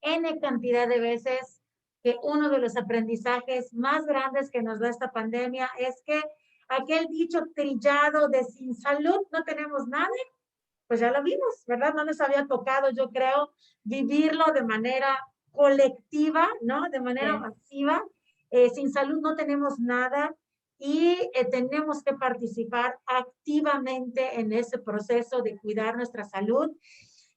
N cantidad de veces, que uno de los aprendizajes más grandes que nos da esta pandemia es que aquel dicho trillado de sin salud no tenemos nada, pues ya lo vimos, ¿verdad? No nos había tocado, yo creo, vivirlo de manera colectiva, ¿no? De manera masiva. Sin salud no tenemos nada y tenemos que participar activamente en ese proceso de cuidar nuestra salud,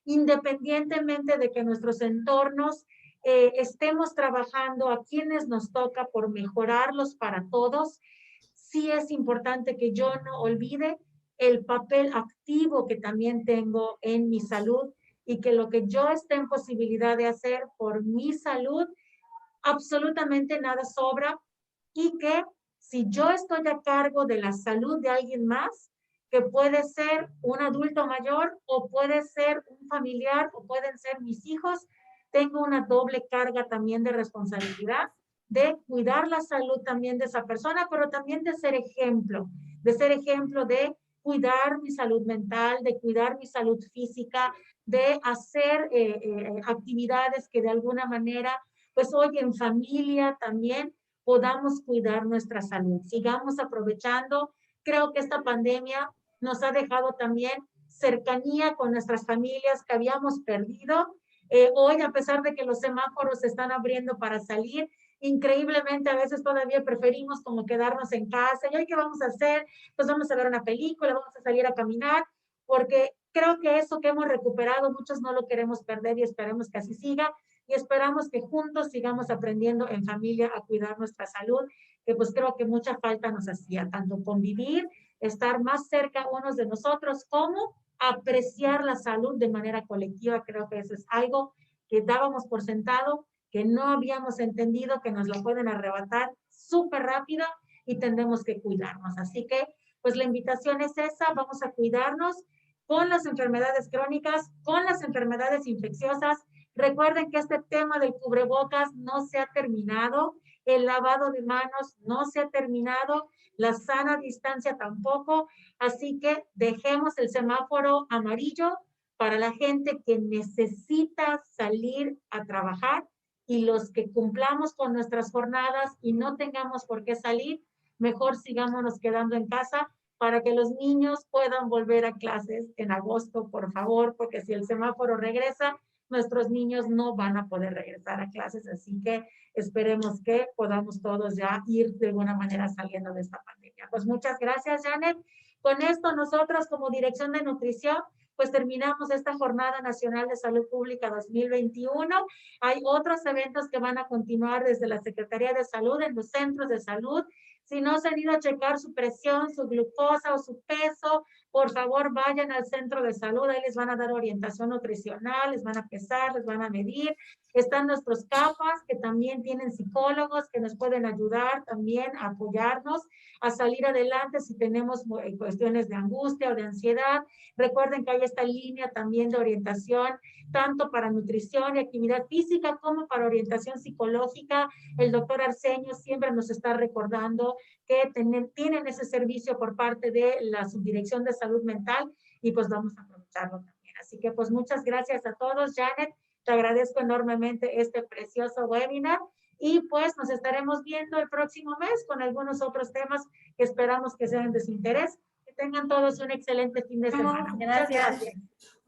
independientemente de que nuestros entornos estemos trabajando a quienes nos toca por mejorarlos para todos. Sí es importante que yo no olvide el papel activo que también tengo en mi salud y que lo que yo esté en posibilidad de hacer por mi salud, absolutamente nada sobra, y que si yo estoy a cargo de la salud de alguien más, que puede ser un adulto mayor o puede ser un familiar o pueden ser mis hijos, tengo una doble carga también de responsabilidad de cuidar la salud también de esa persona, pero también de ser ejemplo de cuidar mi salud mental, de cuidar mi salud física, de hacer actividades que de alguna manera, pues hoy en familia también podamos cuidar nuestra salud. Sigamos aprovechando. Creo que esta pandemia nos ha dejado también cercanía con nuestras familias que habíamos perdido. Hoy, a pesar de que los semáforos se están abriendo para salir, increíblemente a veces todavía preferimos como quedarnos en casa. ¿Y hoy qué vamos a hacer? Pues vamos a ver una película, vamos a salir a caminar, porque creo que eso que hemos recuperado, muchos no lo queremos perder y esperemos que así siga. Y esperamos que juntos sigamos aprendiendo en familia a cuidar nuestra salud, que pues creo que mucha falta nos hacía, tanto convivir, estar más cerca unos de nosotros, como apreciar la salud de manera colectiva. Creo que eso es algo que dábamos por sentado, que no habíamos entendido, que nos lo pueden arrebatar súper rápido y tendremos que cuidarnos. Así que, pues la invitación es esa, vamos a cuidarnos con las enfermedades crónicas, con las enfermedades infecciosas. Recuerden que este tema del cubrebocas no se ha terminado, el lavado de manos no se ha terminado, la sana distancia tampoco, así que dejemos el semáforo amarillo para la gente que necesita salir a trabajar, y los que cumplamos con nuestras jornadas y no tengamos por qué salir, mejor sigámonos quedando en casa para que los niños puedan volver a clases en agosto, por favor, porque si el semáforo regresa, nuestros niños no van a poder regresar a clases, así que esperemos que podamos todos ya ir de alguna manera saliendo de esta pandemia. Pues muchas gracias, Janet. Con esto nosotros como Dirección de Nutrición, pues terminamos esta Jornada Nacional de Salud Pública 2021. Hay otros eventos que van a continuar desde la Secretaría de Salud en los centros de salud. Si no se han ido a checar su presión, su glucosa o su peso, por favor vayan al centro de salud, ahí les van a dar orientación nutricional, les van a pesar, les van a medir. Están nuestros CAPAS, que también tienen psicólogos que nos pueden ayudar también a apoyarnos a salir adelante si tenemos cuestiones de angustia o de ansiedad. Recuerden que hay esta línea también de orientación, tanto para nutrición y actividad física como para orientación psicológica. El doctor Arsenio siempre nos está recordando que tienen ese servicio por parte de la Subdirección de Salud Mental, y pues vamos a aprovecharlo también. Así que pues muchas gracias a todos. Janet, te agradezco enormemente este precioso webinar, y pues nos estaremos viendo el próximo mes con algunos otros temas que esperamos que sean de su interés. Que tengan todos un excelente fin de semana. Gracias. Muchas gracias.